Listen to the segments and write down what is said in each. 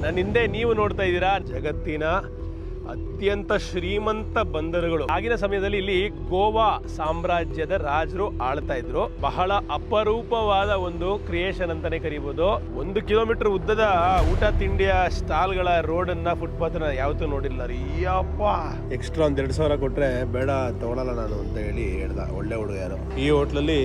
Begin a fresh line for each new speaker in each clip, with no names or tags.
ನನ್ನ ಹಿಂದೆ ನೀವು ನೋಡ್ತಾ ಇದ್ದೀರಾ ಜಗತ್ತಿನ ಅತ್ಯಂತ ಶ್ರೀಮಂತ ಬಂದರುಗಳು. ಆಗಿನ ಸಮಯದಲ್ಲಿ ಇಲ್ಲಿ ಗೋವಾ ಸಾಮ್ರಾಜ್ಯದ ರಾಜರು ಆಳ್ತಾ ಇದ್ರು. ಬಹಳ ಅಪರೂಪವಾದ ಒಂದು ಕ್ರಿಯೇಷನ್ ಅಂತಾನೆ ಕರಿಬಹುದು. 1 ಕಿಲೋಮೀಟರ್ ಉದ್ದದ ಊಟ ತಿಂಡಿಯ ಸ್ಟಾಲ್ಗಳ ರೋಡ್ ಅನ್ನ, ಫುಟ್ಪಾತ್ ನ ಯಾವತ್ತೂ ನೋಡಿಲ್ಲ ರೀ. ಅಪ್ಪ ಎಕ್ಸ್ಟ್ರಾ 2,000 ಕೊಟ್ರೆ ಬೇಡ ತಗೊಳಲ್ಲ ನಾನು ಅಂತ ಹೇಳಿ ಹೇಳ್ದ. ಒಳ್ಳೆ ಹುಡುಗ ಯಾರು. ಈ ಹೋಟ್ಲಲ್ಲಿ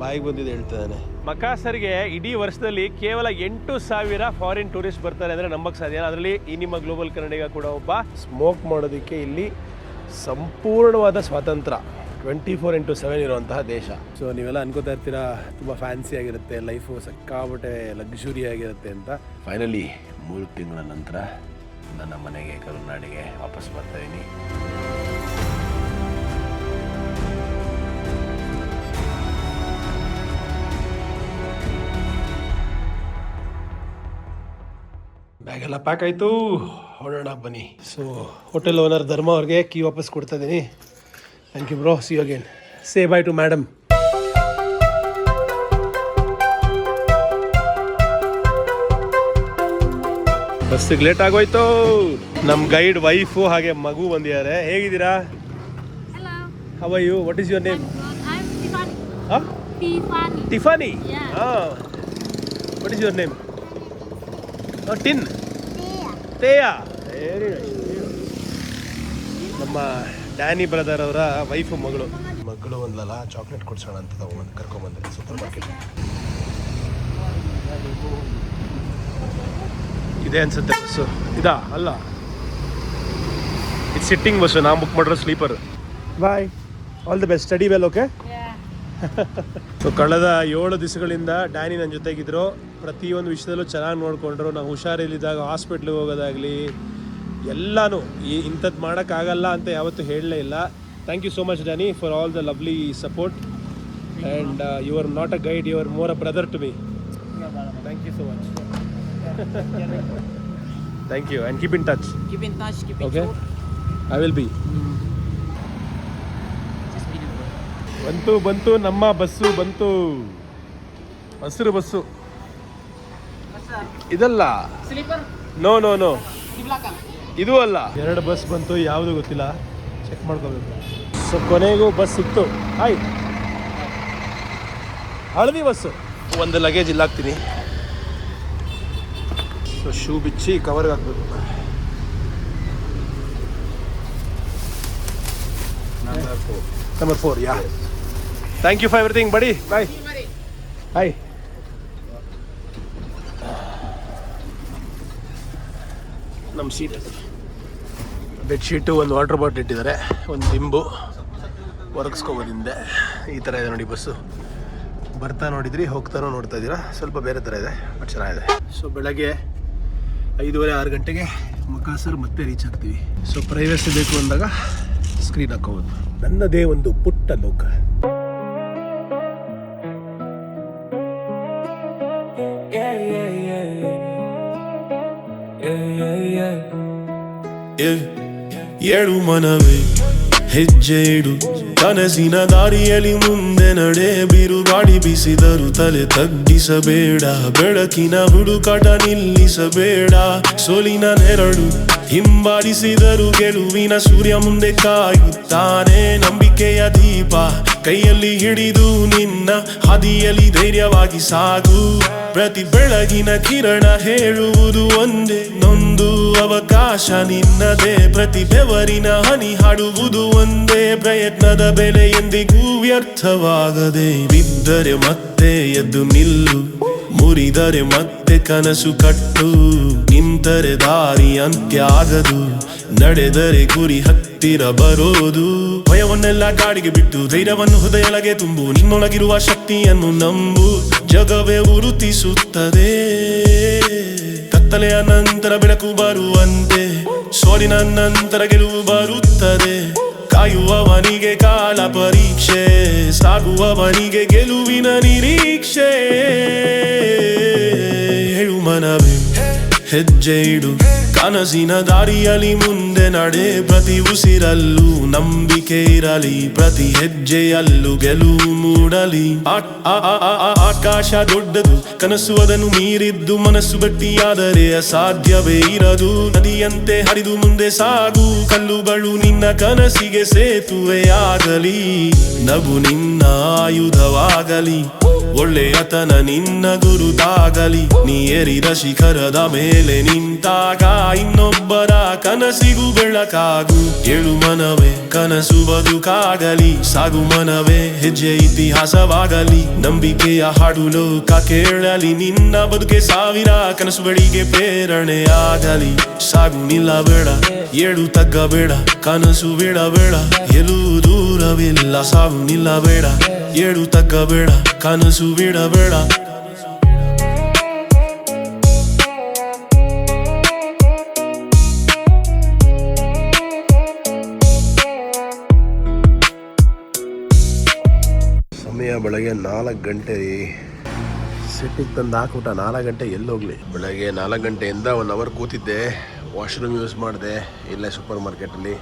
ಬಾಯಿಗೆ ಬಂದಿದ್ದು ಹೇಳ್ತಿದ್ದಾನೆ. ಮಕಾಸರ್ಗೆ ಇಡೀ ವರ್ಷದಲ್ಲಿ ಕೇವಲ 8,000 ಫಾರಿನ್ ಟೂರಿಸ್ಟ್ ಬರ್ತಾರೆ ಅಂದ್ರೆ ನಂಬಕ್ ಸಾಧ್ಯ. ಅದರಲ್ಲಿ ಈ ನಿಮ್ಮ ಗ್ಲೋಬಲ್ ಕನ್ನಡಿಗ ಕೂಡ ಒಬ್ಬ. ಸ್ಮೋಕ್ ಮಾಡೋದಕ್ಕೆ ಇಲ್ಲಿ ಸಂಪೂರ್ಣವಾದ ಸ್ವಾತಂತ್ರ್ಯ 24/7 ಇರುವಂತಹ ದೇಶ. ಸೊ ನೀವೆಲ್ಲ ಅನ್ಕೋತಾ ಇರ್ತೀರಾ ತುಂಬ ಫ್ಯಾನ್ಸಿ ಆಗಿರುತ್ತೆ, ಲೈಫು ಸಕ್ಕಾಬಟ್ಟೆ ಲಕ್ಸುರಿ ಆಗಿರುತ್ತೆ ಅಂತ. ಫೈನಲಿ 3 ತಿಂಗಳ ನಂತರ ನನ್ನ ಮನೆಗೆ ಕರುನಾಡಿಗೆ ವಾಪಸ್ ಬರ್ತಾ ಇದ್ದೀನಿ. ಬ್ಯಾಗ್ ಎಲ್ಲ ಪ್ಯಾಕ್ ಆಯಿತು, ಹೊರಡೋಣ ಬನ್ನಿ. ಸೊ ಹೋಟೆಲ್ ಓನರ್ ಧರ್ಮ ಅವ್ರಿಗೆ ಕೀ ವಾಪಸ್ ಕೊಡ್ತಾ ಇದ್ದೀನಿ. Thank you bro, see you again. Say bye to madam. ಬಸ್ಸಿಗೆ ಲೇಟ್ ಆಗೋಯ್ತು. ನಮ್ಮ ಗೈಡ್ ವೈಫು ಹಾಗೆ ಮಗು ಬಂದಿದ್ದಾರೆ. ಹೇಗಿದ್ದೀರಾ? How are you? What is your name? Tiffany. ಹಾಂ, ವಾಟ್ ಈಸ್ ಯುವರ್ ನೇಮ್? ಟಿನ್ ತೇಯ. Very nice. ನಮ್ಮ ಡ್ಯಾನಿ ಬ್ರದರ್ ಅವರ ವೈಫು ಮಗಳು ಒಂದಲ್ಲ ಚಾಕ್ಲೇಟ್ ಕೊಡ್ಸೋಣ ಅಂತ ತಗೊಂಡು ಕರ್ಕೊಂಬಂದ್ರೆ ಸೂಪರ್ ಮಾರ್ಕೆಟ್ ಇದೆ ಅನ್ಸುತ್ತೆ ಬಸ್ಸು. ಇದಾ? ಅಲ್ಲ, ಇದು ಸಿಟ್ಟಿಂಗ್ ಬಸ್ಸು. ನಾವು ಬುಕ್ ಮಾಡಿರೋ sleeper. Bye, all the best, study well. Okay. So ಕಳೆದ 7 ದಿವಸಗಳಿಂದ ಡ್ಯಾನಿ ನನ್ನ ಜೊತೆಗಿದ್ರು. ಪ್ರತಿಯೊಂದು ವಿಷಯದಲ್ಲೂ ಚೆನ್ನಾಗಿ ನೋಡಿಕೊಂಡ್ರು. ನಾವು ಹುಷಾರಿಲ್ಲಿದ್ದಾಗ ಹಾಸ್ಪಿಟ್ಲಿಗೆ ಹೋಗೋದಾಗಲಿ ಎಲ್ಲನೂ ಇಂಥದ್ದು ಮಾಡೋಕ್ಕಾಗಲ್ಲ ಅಂತ ಯಾವತ್ತೂ ಹೇಳಲೇ ಇಲ್ಲ. Thank you so much Danny for all the lovely support. And you are not a guide, you are more a brother to me. Thank you so much. Thank you. And keep in touch. Okay, I will be. ಬಂತು ನಮ್ಮ bus ಬಂತು. ಹಸಿರು bus ಇದಲ್ಲ. No no no, ಇದು ಅಲ್ಲ. 2 bus ಬಂತು, ಯಾವುದು ಗೊತ್ತಿಲ್ಲ, ಚೆಕ್ ಮಾಡ್ಕೋಬೇಕು. ಸೊ ಕೊನೆಗೂ ಬಸ್ ಸಿಕ್ತು. ಹಾಯ್, ಹಳದಿ ಬಸ್ಸು. ಒಂದು ಲಗೇಜ್ ಇಲ್ಲಿ ಹಾಕ್ತೀನಿ. ಸೊ ಶೂ ಬಿಚ್ಚಿ ಕವರ್ಗೆ ಹಾಕ್ಬೇಕು. Number 4, yeah. Thank you for everything, buddy. Bye. Hi. ನಮ್ಮ ಸೀಟ್, ಬೆಡ್ಶೀಟು, ಒಂದು ವಾಟರ್ ಬಾಟ್ಲ್ ಇಟ್ಟಿದ್ದಾರೆ, ಒಂದು ದಿಂಬು ಒರಗಿಸ್ಕೊಬೋದಿಂದೆ. ಈ ಥರ ಇದೆ ನೋಡಿ ಬಸ್ಸು. ಬರ್ತಾ ನೋಡಿದ್ರಿ, ಹೋಗ್ತಾನೋ ನೋಡ್ತಾ ಇದ್ದೀರಾ. ಸ್ವಲ್ಪ ಬೇರೆ ಥರ ಇದೆ, ಬಟ್ ಚೆನ್ನಾಗಿದೆ. ಸೊ ಬೆಳಗ್ಗೆ 5:30-6 ಗಂಟೆಗೆ ಮಕಾಸರ್ ಮತ್ತೆ ರೀಚ್ ಆಗ್ತೀವಿ. ಸೊ ಪ್ರೈವೇಸಿ ಬೇಕು ಅಂದಾಗ ಸ್ಕ್ರೀನ್ ಹಾಕೋಬೋದು. ನನ್ನದೇ ಒಂದು ಪುಟ್ಟ ಲೋಕ.
ಏಳು ಮನವೇ ಹೆಜ್ಜೆ ಇಡು, ಕನಸಿನ ದಾರಿಯಲ್ಲಿ ಮುಂದೆ ನಡೆ. ಬಿರುಗಾಳಿ ಬೀಸಿದರು ತಲೆ ತಗ್ಗಿಸಬೇಡ, ಬೆಳಕಿನ ಹುಡುಕಾಟ ನಿಲ್ಲಿಸಬೇಡ. ಸೋಲಿನ ನೆರಳು ಹಿಂಬಾಲಿಸಿದರು ಗೆಲುವಿನ ಸೂರ್ಯ ಮುಂದೆ ಕಾಯುತ್ತಾನೆ. ನಂಬಿಕೆಯ ದೀಪ ಕೈಯಲ್ಲಿ ಹಿಡಿದು ನಿನ್ನ ಹಾದಿಯಲ್ಲಿ ಧೈರ್ಯವಾಗಿ ಸಾಗು. ಪ್ರತಿ ಬೆಳಗಿನ ಕಿರಣ ಹೇಳುವುದು ಒಂದೇ, ನೊಂದು ಅವಕಾಶ ನಿನ್ನದೇ. ಪ್ರತಿ ಬೆವರಿನ ಹನಿ ಹಾಡುವುದು ಒಂದೇ, ಪ್ರಯತ್ನದ ಬೆಲೆ ಎಂದಿಗೂ ವ್ಯರ್ಥವಾಗದೆ. ಬಿದ್ದರೆ ಮತ್ತೆ ಎದ್ದು ನಿಲ್ಲು, ಮುರಿದರೆ ಮತ್ತೆ ಕನಸು ಕಟ್ಟು. ನಿಂತರೆ ದಾರಿ ಅಂತ್ಯ ಆಗದು, ನಡೆದರೆ ಗುರಿ ಹತ್ತಿರ ಬರೋದು. ಭಯವನ್ನೆಲ್ಲ ಗಾಡಿಗೆ ಬಿಟ್ಟು ಧೈರ್ಯವನ್ನು ಹೃದಯೊಳಗೆ ತುಂಬು. ನಿನ್ನೊಳಗಿರುವ ಶಕ್ತಿಯನ್ನು ನಂಬು, ಜಗವೇ ಗುರುತಿಸುತ್ತದೆ. ಕತ್ತಲೆಯ ನಂತರ ಬೆಳಕು ಬರುವಂತೆ, ಸೋಲಿನ ನಂತರ ಗೆಲುವು ಬರುತ್ತದೆ. ಕಾಯುವವನಿಗೆ ಕಾಲ ಪರೀಕ್ಷೆ, ಸಾಗುವವನಿಗೆ ಗೆಲುವಿನ ನಿರೀಕ್ಷೆ. ಹೇಳು ಮನವೇ ಹೆಜ್ಜೆ ಇಡು, ಕನಸಿನ ದಾರಿಯಲ್ಲಿ ಮುಂದೆ ನಡೆ, ಪ್ರತಿ ಉಸಿರಲ್ಲೂ ನಂಬಿಕೆ ಇರಲಿ, ಪ್ರತಿ ಹೆಜ್ಜೆಯಲ್ಲೂ ಗೆಲುವು ಮೂಡಲಿ. ಆಕಾಶ ದೊಡ್ಡದು, ಕನಸು ಅದನ್ನು ಮೀರಿದ್ದು, ಮನಸ್ಸು ಗಟ್ಟಿಯಾದರೆ ಅಸಾಧ್ಯವೇ ಇರದು. ನದಿಯಂತೆ ಹರಿದು ಮುಂದೆ ಸಾಗು, ಕಲ್ಲುಗಳು ನಿನ್ನ ಕನಸಿಗೆ ಸೇತುವೆಯಾಗಲಿ. ನಗು ನಿನ್ನ ಆಯುಧವಾಗಲಿ, ಒಳ್ಳೆಯತನ ನಿನ್ನ ಗುರುತಾಗಲಿ. ನೀ ಏರಿದ ಶಿಖರದ ಮೇಲೆ ನಿಂತಾಗ ಇನ್ನೊಬ್ಬರ ಕನಸಿಗೂ ಬೆಳಕಾಗು. ಏಳು ಮನವೇ ಕನಸು ಬದುಕಾಗಲಿ, ಸಾಗು ಮನವೇ ಹೆಜ್ಜೆ ಇತಿಹಾಸವಾಗಲಿ. ನಂಬಿಕೆಯ ಹಾಡು ಲೋಕ ಕೇಳಲಿ, ನಿನ್ನ ಬದುಕೆ ಸಾವಿರ ಕನಸುಗಳಿಗೆ ಪ್ರೇರಣೆಯಾಗಲಿ. ಸಾಗು ನಿಲ್ಲಬೇಡ, ಏಳು ತಗ್ಗಬೇಡ, ಕನಸು ಬಿಡಬೇಡ, ಎಲ್ಲೂ ದೂರವಿಲ್ಲ. ಸಾಗು ನಿಲ್ಲಬೇಡ, ಏಳು ತಗ್ಗಬೇಡ, ಕನಸು ಬಿಡಬೇಡ.
ಸಮಯ ಬೆಳಗ್ಗೆ 4 ಗಂಟೆ. ಸಿಟ್ಟಿಗೆ ತಂದು ಹಾಕ್ಬಿಟ್ಟ. 4 ಗಂಟೆ ಎಲ್ಲೋಗ್ಲಿ. ಬೆಳಗ್ಗೆ 4 ಗಂಟೆಯಿಂದ 1 ಅವರ್ ಕೂತಿದ್ದೆ, ವಾಶ್ರೂಮ್ ಯೂಸ್ ಮಾಡಿದೆ ಇಲ್ಲೇ ಸೂಪರ್ ಮಾರ್ಕೆಟಲ್ಲಿ.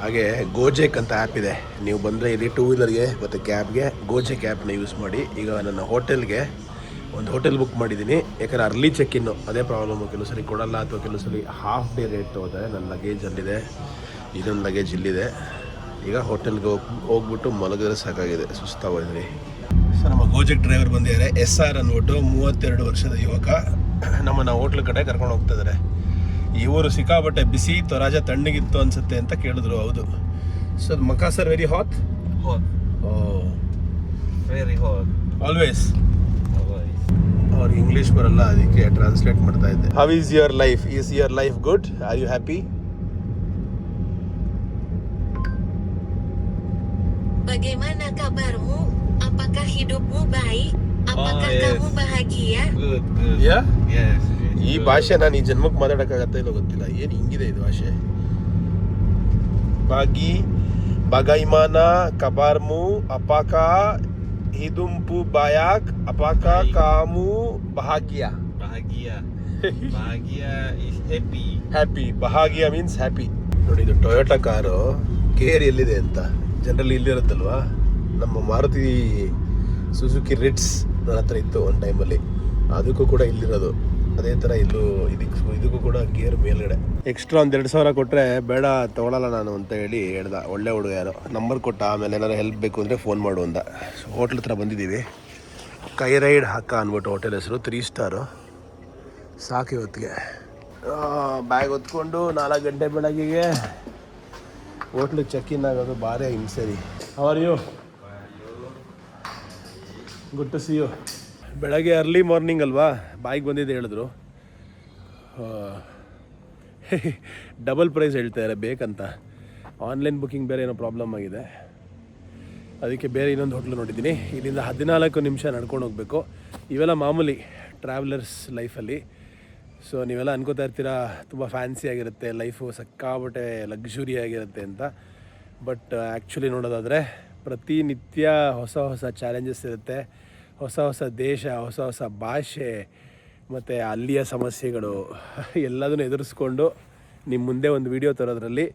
ಹಾಗೆ ಗೋಜೆಕ್ ಅಂತ ಆ್ಯಪ್ ಇದೆ, ನೀವು ಬಂದರೆ ಇಲ್ಲಿ 2 ವೀಲರ್ಗೆ ಮತ್ತು ಕ್ಯಾಬ್ಗೆ ಗೋಜೆಕ್ ಆ್ಯಪ್ನ ಯೂಸ್ ಮಾಡಿ. ಈಗ ನನ್ನ ಹೋಟೆಲ್ಗೆ ಒಂದು ಹೋಟೆಲ್ ಬುಕ್ ಮಾಡಿದ್ದೀನಿ, ಯಾಕಂದರೆ ಅರ್ಲಿ ಚೆಕ್-ಇನ್ನು ಅದೇ ಪ್ರಾಬ್ಲಮ್ಮು. ಕೆಲವು ಸರಿ ಕೊಡಲ್ಲ, ಅಥವಾ ಕೆಲವು ಸರಿ ಹಾಫ್ ಡೇ ರೇಟ್ ತೊಗೋತಾರೆ. ನನ್ನ ಲಗೇಜ್ ಅಲ್ಲಿದೆ, ಇದೊಂದು ಲಗೇಜ್ ಇಲ್ಲಿದೆ. ಈಗ ಹೋಟೆಲ್ಗೆ ಹೋಗ್ಬಿಟ್ಟು ಮಲಗಿದ್ರೆ ಸಾಕಾಗಿದೆ, ಸುಸ್ತಾಗೋದ್ರಿ. ಸರ್, ನಮ್ಮ ಗೋಜೆಕ್ ಡ್ರೈವರ್ ಬಂದಿದ್ದಾರೆ, SR ಅಂದ್ಬಿಟ್ಟು 32 ವರ್ಷದ ಯುವಕ. ನಮ್ಮನ್ನು ಹೋಟ್ಲ್ ಕಡೆ ಕರ್ಕೊಂಡು ಹೋಗ್ತಿದ್ದಾರೆ. ಇವರು ಸಿಕ್ಕಾಬಟ್ಟೆ ಬಿಸಿ ಇತ್ತು, ರಾಜ ತಣ್ಣಗಿತ್ತು ಅನ್ಸುತ್ತೆ ಅಂತ ಕೇಳಿದ್ರು. ಹೌದು. ಸೊ ಮಕಾ sir, very hot.
Very hot
always. ಅವ್ರಿಗೆ ಇಂಗ್ಲೀಷ್ ಬರಲ್ಲ, ಅದಕ್ಕೆ ಟ್ರಾನ್ಸ್ಲೇಟ್ ಮಾಡ್ತಾ ಇದ್ದೆ. How is your life? Is your life good? Are you happy?
Bagaimana kabarmu? Apakah hidupmu baik? Apakah kamu bahagia?
Good.
Yeah?
Yes.
ಈ ಭಾಷೆ ನಾನು ಈ ಜನ್ಮಕ್ಕೆ ಮಾತಾಡೋಕ್ಕಾಗತ್ತ ಇಲ್ಲ ಗೊತ್ತಿಲ್ಲ. ಏನು ಹಿಂಗಿದೆ ಇದು ಭಾಷೆ. ಬಗೈಮಾನ ಕಬಾರ್ಮು ಅಪಾಕ ಹಿದುಂಪು ಬಾಯಾಕ್ ಅಪಾಕ ಕಾಮು ಭಾಗ್ಯ.
Bahagia is happy.
ಹ್ಯಾಪಿ. ಬಹಾಗಿಯ ಮೀನ್ಸ್ ಹ್ಯಾಪಿ. ನೋಡಿ, ಇದು ಟೊಯೋಟಾ ಕಾರು ಕೇರ್ ಎಲ್ಲಿದೆ ಅಂತ ಜನರಲಿ ಇಲ್ಲಿರುತ್ತಲ್ವಾ. ನಮ್ಮ ಮಾರುತಿ ಸುಜುಕಿ ರಿಟ್ಸ್ ನನ್ನ ಹತ್ರ ಇತ್ತು ಒಂದು ಟೈಮಲ್ಲಿ, ಅದಕ್ಕೂ ಕೂಡ ಇಲ್ಲಿರೋದು. ಅದೇ ಥರ ಇಲ್ಲೂ ಇದಕ್ಕೂ ಕೂಡ ಗೇರ್ ಮೇಲ್ಗಡೆ. ಎಕ್ಸ್ಟ್ರಾ ಒಂದು 2,000 ಕೊಟ್ಟರೆ ಬೇಡ ತೊಗೊಳಲ್ಲ ನಾನು ಅಂತ ಹೇಳಿ ಹೇಳ್ದ. ಒಳ್ಳೆ ಹುಡುಗ ಯಾರೋ. ನಂಬರ್ ಕೊಟ್ಟ, ಆಮೇಲೆ ಏನಾದ್ರು ಹೆಲ್ಪ್ ಬೇಕು ಅಂದರೆ ಫೋನ್ ಮಾಡು ಅಂದ. ಹೋಟ್ಲ್ ಹತ್ರ ಬಂದಿದ್ದೀವಿ. ಕೈ ರೈಡ್ ಹಾಕ ಅಂದ್ಬಿಟ್ಟು ಹೋಟೆಲ್ ಹೆಸರು, 3 ಸ್ಟಾರು. ಸಾಕು ಇವತ್ತಿಗೆ. ಬ್ಯಾಗ್ ಹೊತ್ಕೊಂಡು 4 ಗಂಟೆ ಬೆಳಗ್ಗೆಗೆ ಹೋಟ್ಲಿಗೆ ಚೆಕ್-ಇನ್ ಆಗೋದು ಭಾರಿ ಹಿಂಸೆ ರೀ. How are you? Good to see you. ಬೆಳಗ್ಗೆ ಅರ್ಲಿ ಮಾರ್ನಿಂಗ್ ಅಲ್ವಾ, ಬಾಯಿಗೆ ಬಂದಿದ್ದೆ ಹೇಳಿದ್ರು. ಡಬಲ್ ಪ್ರೈಸ್ ಹೇಳ್ತಾಯಿದ್ದಾರೆ ಬೇಕಂತ. ಆನ್ಲೈನ್ ಬುಕ್ಕಿಂಗ್ ಬೇರೆ ಏನೋ ಪ್ರಾಬ್ಲಮ್ ಆಗಿದೆ, ಅದಕ್ಕೆ ಬೇರೆ ಇನ್ನೊಂದು ಹೋಟ್ಲು ನೋಡಿದ್ದೀನಿ. ಇಲ್ಲಿಂದ 14 ನಿಮಿಷ ನಡ್ಕೊಂಡು ಹೋಗಬೇಕು. ಇವೆಲ್ಲ ಮಾಮೂಲಿ ಟ್ರಾವೆಲರ್ಸ್ ಲೈಫಲ್ಲಿ. ಸೊ ನೀವೆಲ್ಲ ಅನ್ಕೋತಾ ಇರ್ತೀರಾ ತುಂಬ ಫ್ಯಾನ್ಸಿ ಆಗಿರುತ್ತೆ ಲೈಫು, ಸಕ್ಕಾಬಟ್ಟೆ ಲಕ್ಸುರಿ ಆಗಿರುತ್ತೆ ಅಂತ. ಬಟ್ ಆ್ಯಕ್ಚುಲಿ ನೋಡೋದಾದರೆ ಪ್ರತಿನಿತ್ಯ ಹೊಸ ಹೊಸ ಚಾಲೆಂಜಸ್ ಇರುತ್ತೆ, ಹೊಸ ಹೊಸ ದೇಶ, ಹೊಸ ಹೊಸ ಭಾಷೆ, ಮತ್ತು ಅಲ್ಲಿಯ ಸಮಸ್ಯೆಗಳು ಎಲ್ಲದನ್ನು ಎದುರಿಸ್ಕೊಂಡು ನಿಮ್ಮ ಮುಂದೆ ಒಂದು ವಿಡಿಯೋ ತರೋದ್ರಲ್ಲಿ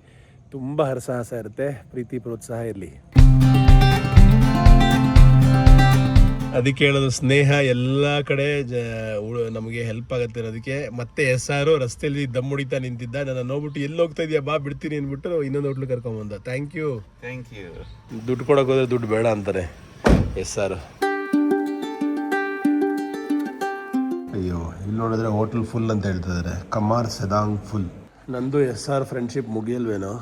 ತುಂಬ ಹರಸಾಹಸ ಇರುತ್ತೆ. ಪ್ರೀತಿ ಪ್ರೋತ್ಸಾಹ ಇರಲಿ. ಅದಕ್ಕೆ ಹೇಳೋದು, ಸ್ನೇಹ ಎಲ್ಲ ಕಡೆ ನಮಗೆ ಹೆಲ್ಪ್ ಆಗುತ್ತೆ ಅನ್ನೋದಕ್ಕೆ. ಮತ್ತೆ SR ರಸ್ತೆಯಲ್ಲಿ ದಮ್ ಹೊಡಿತಾ ನಿಂತಿದ್ದ, ನನ್ನ ನೋಡ್ಬಿಟ್ಟು ಎಲ್ಲಿ ಹೋಗ್ತಾ ಇದೆಯಾ ಬಾ ಬಿಡ್ತೀನಿ ಅಂದ್ಬಿಟ್ಟು ಇನ್ನೊಂದು ಹೋಟ್ಲು ಕರ್ಕೊಂಬಂದ. Thank you. ದುಡ್ಡು ಕೊಡೋಕೆ ಹೋದ್ರೆ ದುಡ್ಡು ಬೇಡ ಅಂತಾರೆ SR. ಅಯ್ಯೋ, ಇಲ್ಲಿ ನೋಡಿದ್ರೆ ಹೋಟ್ಲ್ ಫುಲ್ ಅಂತ ಹೇಳ್ತಿದ್ದಾರೆ. ಕಮಾರ್ ಸೆದಾಂಗ್ ಫುಲ್. ನಂದು SR ಫ್ರೆಂಡ್ಶಿಪ್ ಮುಗಿಯಲ್ವೇನೋ.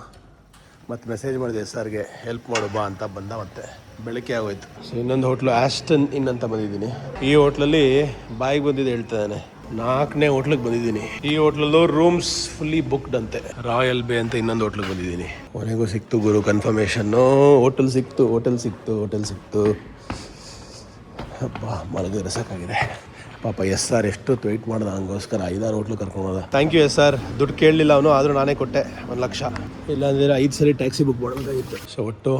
ಮತ್ತು ಮೆಸೇಜ್ ಮಾಡಿದೆ SRಗೆ, ಹೆಲ್ಪ್ ಮಾಡು ಬಾ ಅಂತ. ಬಂದ ಮತ್ತೆ ಬೆಳಗ್ಗೆ ಆಗೋಯ್ತು. ಸೊ ಇನ್ನೊಂದು ಹೋಟ್ಲು ಆಸ್ಟನ್ ಇನ್ ಅಂತ ಬಂದಿದ್ದೀನಿ. ಈ ಹೋಟ್ಲಲ್ಲಿ ಬಾಯಿಗೆ ಬಂದಿದ್ದು ಹೇಳ್ತಿದ್ದಾನೆ. 4ನೇ ಹೋಟ್ಲಿಗೆ ಬಂದಿದ್ದೀನಿ. ಈ ಹೋಟ್ಲಲ್ಲೂ ರೂಮ್ಸ್ ಫುಲ್ಲಿ ಬುಕ್ಡ್ ಅಂತೆ. ರಾಯಲ್ ಬೇ ಅಂತ ಇನ್ನೊಂದು ಹೋಟ್ಲಿಗೆ ಬಂದಿದ್ದೀನಿ. ಕೊನೆಗೂ ಸಿಕ್ತು ಗುರು ಕನ್ಫರ್ಮೇಷನ್ನು. ಹೋಟೆಲ್ ಸಿಕ್ತು. ಹಬ್ಬ, ಮಲಗಿದ್ರೆ ಸಾಕಾಗಿದೆ. ಪಾಪ SR ಎಷ್ಟು ವೆಯ್ಟ್ ಮಾಡ್ದ ಹಂಗೋಸ್ಕರ 5-6 ಹೋಟ್ಲು ಕರ್ಕೊಂಡೋದ. Thank you SR. ದುಡ್ಡು ಕೇಳಲಿಲ್ಲ ಅವನು, ಆದರೂ ನಾನೇ ಕೊಟ್ಟೆ 1 ಲಕ್ಷ. ಇಲ್ಲಾಂದರೆ 5 ಸರಿ ಟ್ಯಾಕ್ಸಿ ಬುಕ್ ಮಾಡಬೇಕಾಗಿತ್ತು. ಸೊ ಒಟ್ಟು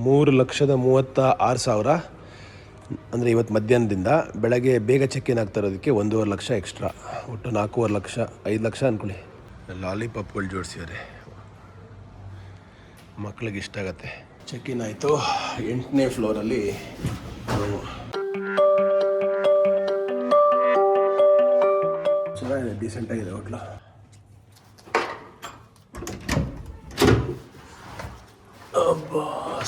3,36,000 ಅಂದರೆ ಇವತ್ತು ಮಧ್ಯಾಹ್ನದಿಂದ. ಬೆಳಗ್ಗೆ ಬೇಗ ಚೆಕ್-ಇನ್ ಆಗ್ತಾ ಇರೋದಕ್ಕೆ 1.5 ಲಕ್ಷ ಎಕ್ಸ್ಟ್ರಾ. ಒಟ್ಟು 4.5 ಲಕ್ಷ, 5 ಲಕ್ಷ ಅಂದ್ಕೊಳ್ಳಿ. ಲಾಲಿಪಾಪ್ಗಳು ಜೋಡಿಸಿದ್ದಾರೆ, ಮಕ್ಳಿಗೆ ಇಷ್ಟ ಆಗತ್ತೆ. ಚೆಕ್ ಇನ್ ಆಯಿತು. 8ನೇ ಫ್ಲೋರಲ್ಲಿ ರೂಮು. ಚೆನ್ನಾಗಿದೆ, ಡೀಸೆಂಟಾಗಿದೆ ಹೋಟ್ಲು. ಅಬ್ಬಾ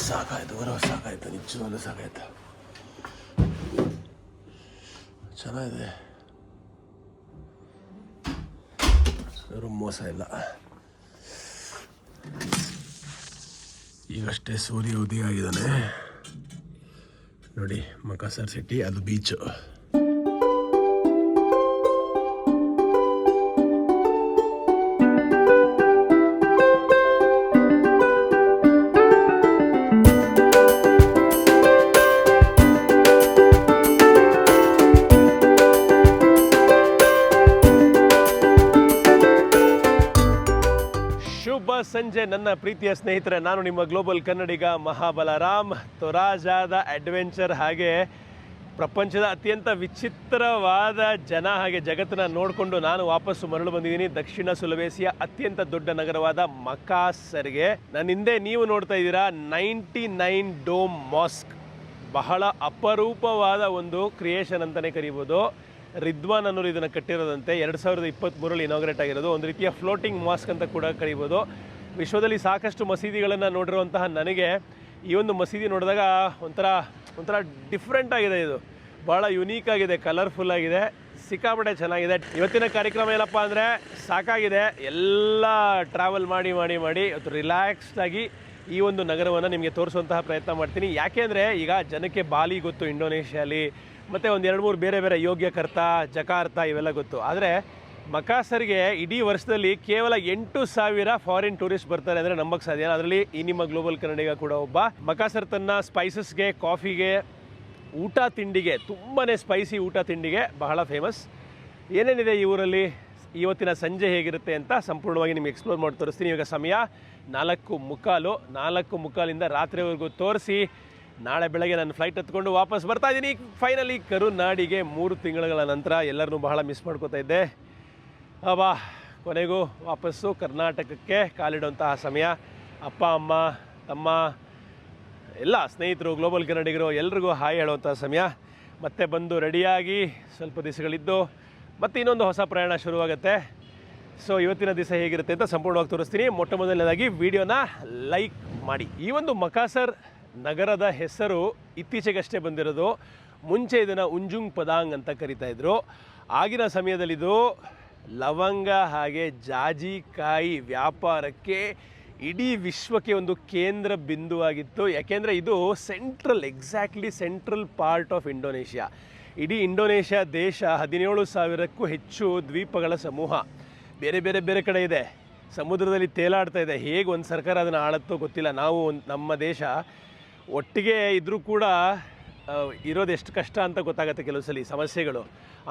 ಸಾಕಾಯಿತು, ಸಾಕಾಯಿತು, ನಿಜವಾಗ್ಲೂ ಸಾಕಾಯಿತು. ಚೆನ್ನಾಗಿದೆ ರೂಮ್, ಮೋಸ ಇಲ್ಲ. ಈಗಷ್ಟೇ ಸೂರ್ಯ ಉದಯ ಆಗಿದ್ದಾನೆ ನೋಡಿ. ಮಕಾಸರ್ ಸಿಟಿ, ಅದು ಬೀಚು. ಸಂಜೆ ನನ್ನ ಪ್ರೀತಿಯ ಸ್ನೇಹಿತರೆ, ನಾನು ನಿಮ್ಮ ಗ್ಲೋಬಲ್ ಕನ್ನಡಿಗ ಮಹಾಬಲರಾಮ್. ತೊರಾಜಾದ ಅಡ್ವೆಂಚರ್ ಹಾಗೆ ಪ್ರಪಂಚದ ಅತ್ಯಂತ ವಿಚಿತ್ರವಾದ ಜನ ಹಾಗೆ ಜಗತ್ತನ್ನ ನೋಡಿಕೊಂಡು ನಾನು ವಾಪಸ್ಸು ಮರಳು ಬಂದಿದ್ದೀನಿ ದಕ್ಷಿಣ ಸುಲವೇಸಿಯ ಅತ್ಯಂತ ದೊಡ್ಡ ನಗರವಾದ ಮಕಾಸರ್ಗೆ. ನನ್ನ ಹಿಂದೆ ನೀವು ನೋಡ್ತಾ ಇದ್ದೀರಾ 99 ಡೋಮ್ ಮಾಸ್ಕ್. ಬಹಳ ಅಪರೂಪವಾದ ಒಂದು ಕ್ರಿಯೇಷನ್ ಅಂತಲೇ ಕರೀಬೋದು. ರಿದ್ವಾನ್ ಅನ್ನೋರು ಇದನ್ನು ಕಟ್ಟಿರೋದಂತೆ. 2023ರಲ್ಲಿ ಇನಾಗ್ರೇಟ್ ಆಗಿರೋದು. ಒಂದು ರೀತಿಯ ಫ್ಲೋಟಿಂಗ್ ಮಾಸ್ಕ್ ಅಂತ ಕೂಡ ಕರೀಬೋದು. ವಿಶ್ವದಲ್ಲಿ ಸಾಕಷ್ಟು ಮಸೀದಿಗಳನ್ನು ನೋಡಿರುವಂತಹ ನನಗೆ ಈ ಒಂದು ಮಸೀದಿ ನೋಡಿದಾಗ ಒಂಥರ ಡಿಫ್ರೆಂಟ್ ಆಗಿದೆ. ಇದು ಭಾಳ ಯುನೀಕ್ ಆಗಿದೆ, ಕಲರ್ಫುಲ್ ಆಗಿದೆ, ಸಿಕ್ಕಾಪಟ್ಟೆ ಚೆನ್ನಾಗಿದೆ. ಇವತ್ತಿನ ಕಾರ್ಯಕ್ರಮ ಏನಪ್ಪ ಅಂದರೆ ಸಾಕಾಗಿದೆ. ಎಲ್ಲ ಟ್ರಾವೆಲ್ ಮಾಡಿ ಇವತ್ತು ರಿಲ್ಯಾಕ್ಸ್ಡ್ ಆಗಿ ಈ ಒಂದು ನಗರವನ್ನು ನಿಮಗೆ ತೋರಿಸುವಂತಹ ಪ್ರಯತ್ನ ಮಾಡ್ತೀನಿ. ಯಾಕೆಂದರೆ ಈಗ ಜನಕ್ಕೆ ಬಾಲಿ ಗೊತ್ತು, ಇಂಡೋನೇಷ್ಯಾಲಿ, ಮತ್ತು ಒಂದು 2-3 ಬೇರೆ ಯೋಗ್ಯಕರ್ತ, ಜಕಾರ್ತ ಇವೆಲ್ಲ ಗೊತ್ತು. ಆದರೆ ಮಕಾಸರ್ಗೆ ಇಡೀ ವರ್ಷದಲ್ಲಿ ಕೇವಲ 8,000 ಫಾರಿನ್ ಟೂರಿಸ್ಟ್ ಬರ್ತಾರೆ ಅಂದರೆ ನಂಬಕ್ಕೆ ಸಾಧ್ಯ. ಅದರಲ್ಲಿ ಈ ನಿಮ್ಮ ಗ್ಲೋಬಲ್ ಕನ್ನಡಿಗ ಕೂಡ ಒಬ್ಬ. ಮಕಾಸರ್ ತನ್ನ ಸ್ಪೈಸಸ್ಗೆ, ಕಾಫಿಗೆ, ಊಟ ತಿಂಡಿಗೆ, ತುಂಬಾ ಸ್ಪೈಸಿ ಊಟ ತಿಂಡಿಗೆ ಬಹಳ ಫೇಮಸ್. ಏನೇನಿದೆ ಈ ಊರಲ್ಲಿ, ಇವತ್ತಿನ ಸಂಜೆ ಹೇಗಿರುತ್ತೆ ಅಂತ ಸಂಪೂರ್ಣವಾಗಿ ನಿಮಗೆ ಎಕ್ಸ್ಪ್ಲೋರ್ ಮಾಡಿ ತೋರಿಸ್ತೀನಿ. ಇವಾಗ ಸಮಯ 4:15 ರಾತ್ರಿವರೆಗೂ ತೋರಿಸಿ ನಾಳೆ ಬೆಳಗ್ಗೆ ನಾನು ಫ್ಲೈಟ್ ಹತ್ಕೊಂಡು ವಾಪಸ್ ಬರ್ತಾ ಇದ್ದೀನಿ. ಫೈನಲಿ ಕರುನಾಡಿಗೆ 3 ತಿಂಗಳ ನಂತರ. ಎಲ್ಲರನ್ನೂ ಬಹಳ ಮಿಸ್ ಮಾಡ್ಕೋತಾ ಇದ್ದೆ. ಬಾ ಕೊನೆಗೂ ವಾಪಸ್ಸು ಕರ್ನಾಟಕಕ್ಕೆ ಕಾಲಿಡುವಂತಹ ಸಮಯ. ಅಪ್ಪ, ಅಮ್ಮ, ತಮ್ಮ, ಎಲ್ಲ ಸ್ನೇಹಿತರು, ಗ್ಲೋಬಲ್ ಕನ್ನಡಿಗರು ಎಲ್ರಿಗೂ ಹಾಯ್ ಹೇಳುವಂಥ ಸಮಯ. ಮತ್ತೆ ಬಂದು ರೆಡಿಯಾಗಿ ಸ್ವಲ್ಪ ದಿವಸಗಳಿದ್ದು ಮತ್ತೆ ಇನ್ನೊಂದು ಹೊಸ ಪ್ರಯಾಣ ಶುರುವಾಗುತ್ತೆ. ಸೊ ಇವತ್ತಿನ ದಿವಸ ಹೇಗಿರುತ್ತೆ ಅಂತ ಸಂಪೂರ್ಣವಾಗಿ ತೋರಿಸ್ತೀನಿ. ಮೊಟ್ಟ ಮೊದಲನೇದಾಗಿ ವಿಡಿಯೋನ ಲೈಕ್ ಮಾಡಿ. ಈ ಒಂದು ಮಕಾಸರ್ ನಗರದ ಹೆಸರು ಇತ್ತೀಚೆಗಷ್ಟೇ ಬಂದಿರೋದು. ಮುಂಚೆ ಇದನ್ನು ಉಂಜುಂಗ್ ಪದಾಂಗ್ ಅಂತ ಕರಿತಾ ಇದ್ರು. ಆಗಿನ ಸಮಯದಲ್ಲಿದು ಲವಂಗ ಹಾಗೆ ಜಾಜಿಕಾಯಿ ವ್ಯಾಪಾರಕ್ಕೆ ಇಡೀ ವಿಶ್ವಕ್ಕೆ ಒಂದು ಕೇಂದ್ರ ಬಿಂದುವಾಗಿತ್ತು. ಯಾಕೆಂದರೆ ಇದು exactly central part of Indonesia. ಇಡೀ ಇಂಡೋನೇಷ್ಯಾ ದೇಶ 17,000ಕ್ಕೂ ಹೆಚ್ಚು ದ್ವೀಪಗಳ ಸಮೂಹ. ಬೇರೆ ಕಡೆ ಇದೆ, ಸಮುದ್ರದಲ್ಲಿ ತೇಲಾಡ್ತಾ ಇದೆ. ಹೇಗೆ ಒಂದು ಸರ್ಕಾರ ಅದನ್ನು ಆಳುತ್ತೋ ಗೊತ್ತಿಲ್ಲ. ನಾವು ನಮ್ಮ ದೇಶ ಒಟ್ಟಿಗೆ ಇದ್ದರೂ ಕೂಡ ಇರೋದು ಎಷ್ಟು ಕಷ್ಟ ಅಂತ ಗೊತ್ತಾಗುತ್ತೆ ಕೆಲವು ಸಲ ಸಮಸ್ಯೆಗಳು.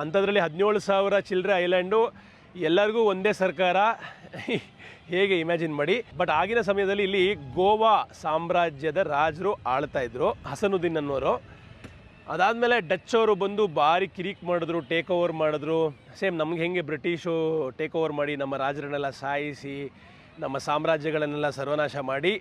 ಅಂಥದ್ರಲ್ಲಿ 17,000 ಚಿಲ್ಲರೆ ಐಲ್ಯಾಂಡು, ಎಲ್ಲರಿಗೂ ಒಂದೇ ಸರ್ಕಾರ, ಹೇಗೆ ಇಮ್ಯಾಜಿನ್ ಮಾಡಿ. ಬಟ್ ಆಗಿನ ಸಮಯದಲ್ಲಿ ಇಲ್ಲಿ ಗೋವಾ ಸಾಮ್ರಾಜ್ಯದ ರಾಜರು ಆಳ್ತಾ ಇದ್ರು, ಹಸನುದ್ದೀನ್ ಅನ್ನೋರು. ಅದಾದಮೇಲೆ ಡಚ್ ಅವರು ಬಂದು ಭಾರಿ ಕಿರಿಕ್ ಮಾಡಿದ್ರು, ಟೇಕ್ ಓವರ್ ಮಾಡಿದ್ರು. ಸೇಮ್ ನಮ್ಗೆ ಹೆಂಗೆ ಬ್ರಿಟಿಷು ಟೇಕ್ ಓವರ್ ಮಾಡಿ ನಮ್ಮ ರಾಜರನ್ನೆಲ್ಲ ಸಾಯಿಸಿ ನಮ್ಮ ಸಾಮ್ರಾಜ್ಯಗಳನ್ನೆಲ್ಲ ಸರ್ವನಾಶ ಮಾಡಿ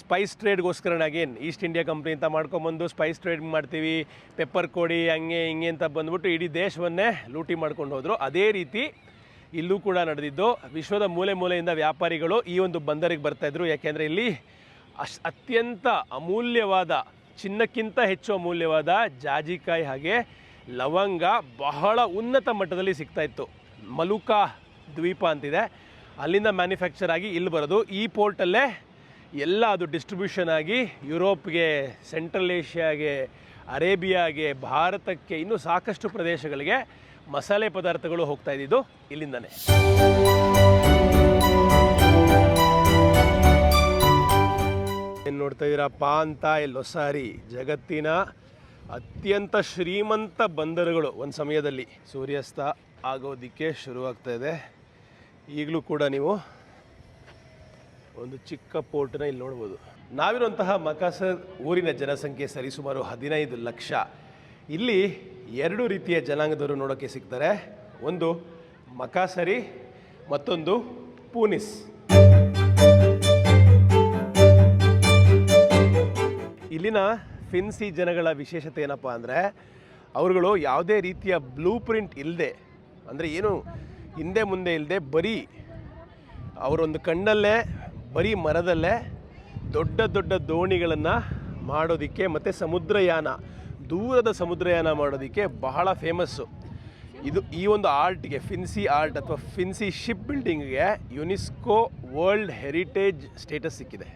ಸ್ಪೈಸ್ ಟ್ರೇಡ್ಗೋಸ್ಕರನಾಗಿ ಈಸ್ಟ್ ಇಂಡಿಯಾ ಕಂಪ್ನಿ ಅಂತ ಮಾಡ್ಕೊಂಬಂದು ಸ್ಪೈಸ್ ಟ್ರೇಡ್ ಮಾಡ್ತೀವಿ, ಪೆಪ್ಪರ್ ಕೊಡಿ, ಹಂಗೆ ಹಿಂಗೆ ಅಂತ ಬಂದ್ಬಿಟ್ಟು ಇಡೀ ದೇಶವನ್ನೇ ಲೂಟಿ ಮಾಡ್ಕೊಂಡು ಹೋದರು. ಅದೇ ರೀತಿ ಇಲ್ಲೂ ಕೂಡ ನಡೆದಿದ್ದು. ವಿಶ್ವದ ಮೂಲೆಯಿಂದ ವ್ಯಾಪಾರಿಗಳು ಈ ಒಂದು ಬಂದರಿಗೆ ಬರ್ತಾಯಿದ್ರು. ಯಾಕೆಂದರೆ ಇಲ್ಲಿ ಅತ್ಯಂತ ಅಮೂಲ್ಯವಾದ, ಚಿನ್ನಕ್ಕಿಂತ ಹೆಚ್ಚು ಅಮೂಲ್ಯವಾದ ಜಾಜಿಕಾಯಿ ಹಾಗೆ ಲವಂಗ ಬಹಳ ಉನ್ನತ ಮಟ್ಟದಲ್ಲಿ ಸಿಗ್ತಾಯಿತ್ತು. ಮಲುಕಾ ದ್ವೀಪ ಅಂತಿದೆ, ಅಲ್ಲಿಂದ ಮ್ಯಾನುಫ್ಯಾಕ್ಚರ್ ಆಗಿ ಇಲ್ಲಿ ಬರೋದು. ಈ ಪೋರ್ಟಲ್ಲೇ ಎಲ್ಲ ಅದು ಡಿಸ್ಟ್ರಿಬ್ಯೂಷನ್ ಆಗಿ ಯುರೋಪ್ಗೆ, ಸೆಂಟ್ರಲ್ ಏಷ್ಯಾಗೆ, ಅರೇಬಿಯಾಗೆ, ಭಾರತಕ್ಕೆ, ಇನ್ನೂ ಸಾಕಷ್ಟು ಪ್ರದೇಶಗಳಿಗೆ ಮಸಾಲೆ ಪದಾರ್ಥಗಳು ಹೋಗ್ತಾ ಇದ್ದಿದ್ದು ಇಲ್ಲಿಂದನೇ. ಏನು ನೋಡ್ತಾ ಇದ್ದೀರಾ, ಪಾಂತಾಯ್ ಲೊಸಾರಿ ಜಗತ್ತಿನ ಅತ್ಯಂತ ಶ್ರೀಮಂತ ಬಂದರುಗಳು ಒಂದು ಸಮಯದಲ್ಲಿ ಸೂರ್ಯಾಸ್ತ ಆಗೋದಕ್ಕೆ ಶುರುವಾಗ್ತಾ ಇದೆ. ಈಗಲೂ ಕೂಡ ನೀವು ಒಂದು ಚಿಕ್ಕ ಪೋರ್ಟ್ನ ಇಲ್ಲಿ ನೋಡ್ಬೋದು. ನಾವಿರುವಂತಹ ಮಕಾಸರ್ ಊರಿನ ಜನಸಂಖ್ಯೆ ಸರಿಸುಮಾರು 15 ಲಕ್ಷ. ಇಲ್ಲಿ 2 ರೀತಿಯ ಜನಾಂಗದವರು ನೋಡೋಕ್ಕೆ ಸಿಗ್ತಾರೆ. ಒಂದು ಮಕಾಸರಿ, ಮತ್ತೊಂದು ಪೂನಿಸ್. ಇಲ್ಲಿನ ಫಿನ್ಸಿ ಜನಗಳ ವಿಶೇಷತೆ ಏನಪ್ಪ ಅಂದರೆ ಅವರುಗಳು ಯಾವುದೇ ರೀತಿಯ ಬ್ಲೂ ಪ್ರಿಂಟ್ ಇಲ್ಲದೆ, ಅಂದರೆ ಏನು ಹಿಂದೆ ಮುಂದೆ ಇಲ್ಲದೆ, ಬರೀ ಅವರೊಂದು ಕಣ್ಣಲ್ಲೇ ಬರೀ ಮರದಲ್ಲೇ ದೊಡ್ಡ ದೊಡ್ಡ ದೋಣಿಗಳನ್ನು ಮಾಡೋದಕ್ಕೆ ಮತ್ತು ಸಮುದ್ರಯಾನ, ದೂರದ ಸಮುದ್ರಯಾನ ಮಾಡೋದಕ್ಕೆ ಬಹಳ ಫೇಮಸ್ಸು. ಈ ಒಂದು ಆರ್ಟ್ಗೆ, ಫಿನ್ಸಿ ಆರ್ಟ್ ಅಥವಾ ಫಿನ್ಸಿ ಶಿಪ್ ಬಿಲ್ಡಿಂಗ್ಗೆ ಯುನೆಸ್ಕೋ ವರ್ಲ್ಡ್ ಹೆರಿಟೇಜ್ ಸ್ಟೇಟಸ್ ಸಿಕ್ಕಿದೆ.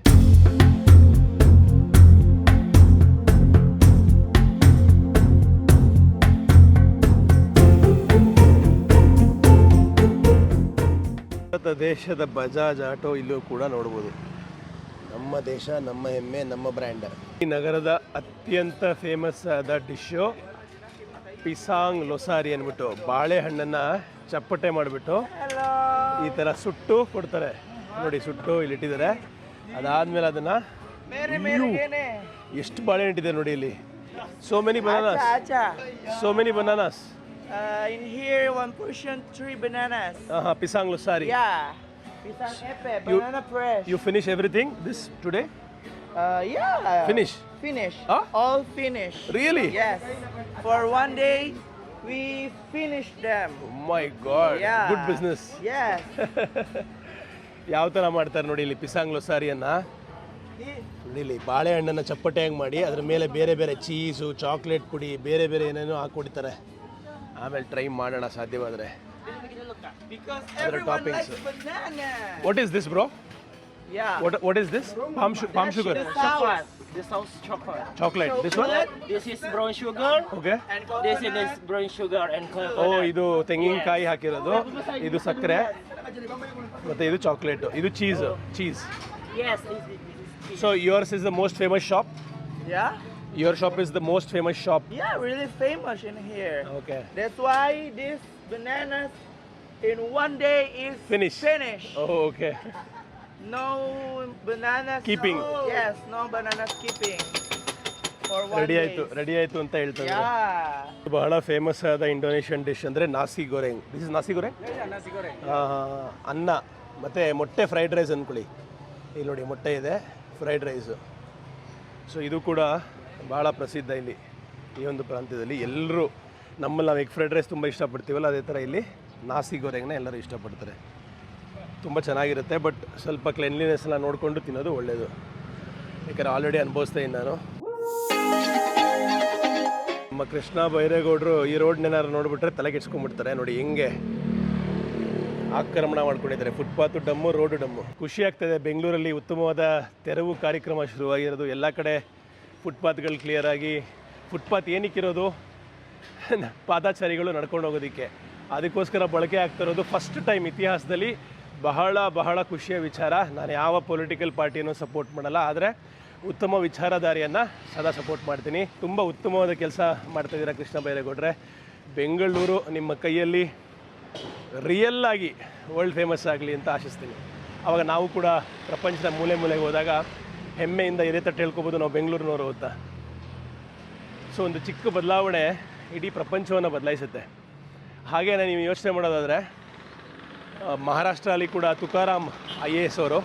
ಭಾರತ ದೇಶದ ಬಜಾಜ್ ಆಟೋ ಇಲ್ಲೂ ಕೂಡ ನೋಡ್ಬೋದು. ನಮ್ಮ ದೇಶ, ನಮ್ಮ ಹೆಮ್ಮೆ, ನಮ್ಮ ಬ್ರ್ಯಾಂಡ್. ಈ ನಗರದ ಅತ್ಯಂತ ಫೇಮಸ್ ಆದ ಡಿಶ್ಶು ಪಿಸಾಂಗ್ ಲೊಸಾರಿ ಅಂದ್ಬಿಟ್ಟು ಬಾಳೆಹಣ್ಣನ್ನು ಚಪ್ಪಟೆ ಮಾಡಿಬಿಟ್ಟು ಈ ಥರ ಸುಟ್ಟು ಕೊಡ್ತಾರೆ. ನೋಡಿ, ಸುಟ್ಟು ಇಲ್ಲಿ ಇಟ್ಟಿದ್ದಾರೆ. ಅದಾದಮೇಲೆ ಅದನ್ನು ಎಷ್ಟು ಬಾಳೆಹಣ್ಣು ಇಟ್ಟಿದೆ ನೋಡಿ ಇಲ್ಲಿ. So many bananas.
In here, one portion, 3 bananas.
Pisang losari.
Yeah. Pisang epe, banana fresh.
You finish everything this today?
Yeah.
Finish?
Finish.
Huh?
All finish.
Really?
Yes. For one day, we finish them.
Oh my God.
Yeah.
Good business.
Yes.
ಯಾವ ಥರ ಮಾಡ್ತಾರೆ ನೋಡಿ ಇಲ್ಲಿ ಪಿಸಾಂಗ್ ಲೊಸಾರಿಯನ್ನು. ನೋಡಿ ಇಲ್ಲಿ ಬಾಳೆಹಣ್ಣನ್ನು ಚಪ್ಪಟೆಯಾಗಿ ಮಾಡಿ ಅದ್ರ ಮೇಲೆ ಬೇರೆ ಬೇರೆ ಚೀಸು, ಚಾಕ್ಲೇಟ್ ಪುಡಿ, ಬೇರೆ ಬೇರೆ ಏನೇನೋ ಹಾಕ್ಕೊಡ್ತಾರೆ. ಆಮೇಲೆ ಟ್ರೈ ಮಾಡೋಣ ಸಾಧ್ಯವಾದರೆ.
Because
Other
everyone
toppings.
likes banana.
What is this, bro?
Yeah.
What is this? Palm sugar.
Chocolate. This is chocolate.
Chocolate. This one?
This is brown sugar.
Okay.
This is brown sugar and coconut.
ಓ, ಇದು ತೆಂಗಿನಕಾಯಿ ಹಾಕಿರೋದು, ಇದು ಸಕ್ಕರೆ, ಮತ್ತು ಇದು chocolate, ಇದು cheese.
Yes.
So yours is the most famous shop?
Yeah.
Your shop is the most famous shop.
Yeah, really famous in here.
Okay.
That's why this bananas in one day is
Finish.
finished.
Oh, okay.
No bananas.
Keeping.
Yes, no bananas keeping. For one
ready
day.
ಆಯಿತು ಅಂತ ಹೇಳ್ತಾರೆ.
Yeah.
ಬಹಳ famous ಆದ Indonesian dish ಅಂದರೆ NASI ಗೊರೆಂಗ್. This is NASI ಗೊರೆಂಗ್. ಅನ್ನ ಮತ್ತು ಮೊಟ್ಟೆ fried rice ಅಂದ್ಕೊಳ್ಳಿ. ಇಲ್ಲಿ ನೋಡಿ, ಮೊಟ್ಟೆ ಇದೆ, ಫ್ರೈಡ್ ರೈಸು. ಸೊ ಇದು ಕೂಡ ಭಾಳ ಪ್ರಸಿದ್ಧ ಇಲ್ಲಿ ಈ ಒಂದು ಪ್ರಾಂತ್ಯದಲ್ಲಿ. ಎಲ್ಲರೂ ನಮ್ಮಲ್ಲಿ ನಾವು ಎಗ್ ಫ್ರೈಡ್ ರೈಸ್ ತುಂಬ ಇಷ್ಟಪಡ್ತೀವಲ್ಲ, ಅದೇ ಥರ ಇಲ್ಲಿ ನಾಸಿ ಗೊರೆಂಗ್ನ ಎಲ್ಲರೂ ಇಷ್ಟಪಡ್ತಾರೆ. ತುಂಬ ಚೆನ್ನಾಗಿರುತ್ತೆ. ಬಟ್ ಸ್ವಲ್ಪ ಕ್ಲೆನ್ಲಿನೆಸ್ ಎಲ್ಲ ನೋಡಿಕೊಂಡು ತಿನ್ನೋದು ಒಳ್ಳೆಯದು. ಯಾಕಂದರೆ ಆಲ್ರೆಡಿ ಅನುಭವಿಸ್ತಾ ಇದ್ದೀನಿ ನಾನು. ನಮ್ಮ ಕೃಷ್ಣ ಬೈರೇಗೌಡರು ಈ ರೋಡ್ನೇನಾರು ನೋಡಿಬಿಟ್ರೆ ತಲೆ ಕೆಡ್ಸ್ಕೊಂಡ್ಬಿಡ್ತಾರೆ. ನೋಡಿ ಹೆಂಗೆ ಆಕ್ರಮಣ ಮಾಡ್ಕೊಂಡಿದ್ದಾರೆ. Footpath dumb, road dumb. ಖುಷಿ ಆಗ್ತದೆ. ಬೆಂಗಳೂರಲ್ಲಿ ಉತ್ತಮವಾದ ತೆರವು ಕಾರ್ಯಕ್ರಮ ಶುರುವಾಗಿರೋದು. ಎಲ್ಲ ಕಡೆ ಫುಟ್ಪಾತ್ಗಳು ಕ್ಲಿಯರಾಗಿ. ಫುಟ್ಪಾತ್ ಏನಕ್ಕಿರೋದು? ಪಾದಾಚಾರಿಗಳು ನಡ್ಕೊಂಡು ಹೋಗೋದಕ್ಕೆ. ಅದಕ್ಕೋಸ್ಕರ ಬಳಕೆ ಆಗ್ತಿರೋದು ಫಸ್ಟ್ ಟೈಮ್ ಇತಿಹಾಸದಲ್ಲಿ. ಬಹಳ ಬಹಳ ಖುಷಿಯ ವಿಚಾರ. ನಾನು ಯಾವ ಪೊಲಿಟಿಕಲ್ ಪಾರ್ಟಿಯನ್ನು ಸಪೋರ್ಟ್ ಮಾಡಲ್ಲ, ಆದರೆ ಉತ್ತಮ ವಿಚಾರಧಾರಿಯನ್ನು ಸದಾ ಸಪೋರ್ಟ್ ಮಾಡ್ತೀನಿ. ತುಂಬ ಉತ್ತಮವಾದ ಕೆಲಸ ಮಾಡ್ತಾಯಿದ್ದೀರಾ ಕೃಷ್ಣ ಬೈರೇಗೌಡ್ರೆ. ಬೆಂಗಳೂರು ನಿಮ್ಮ ಕೈಯಲ್ಲಿ ರಿಯಲ್ ಆಗಿ ವರ್ಲ್ಡ್ ಫೇಮಸ್ ಆಗಲಿ ಅಂತ ಆಶಿಸ್ತೀನಿ. ಆವಾಗ ನಾವು ಕೂಡ ಪ್ರಪಂಚದ ಮೂಲೆ ಮೂಲೆಗೆ ಹೋದಾಗ ಹೆಮ್ಮೆಯಿಂದ ಎದೆ ತಟ್ಟು ಹೇಳ್ಕೊಬೋದು ನಾವು ಬೆಂಗಳೂರಿನವರು ಅಂತ. ಸೊ ಒಂದು ಚಿಕ್ಕ ಬದಲಾವಣೆ ಇಡೀ ಪ್ರಪಂಚವನ್ನು ಬದಲಾಯಿಸುತ್ತೆ. ಹಾಗೆ ನೀವು ಯೋಚನೆ ಮಾಡೋದಾದರೆ ಮಹಾರಾಷ್ಟ್ರಲ್ಲಿ ಕೂಡ ತುಕಾರಾಮ್ IAS ಅವರು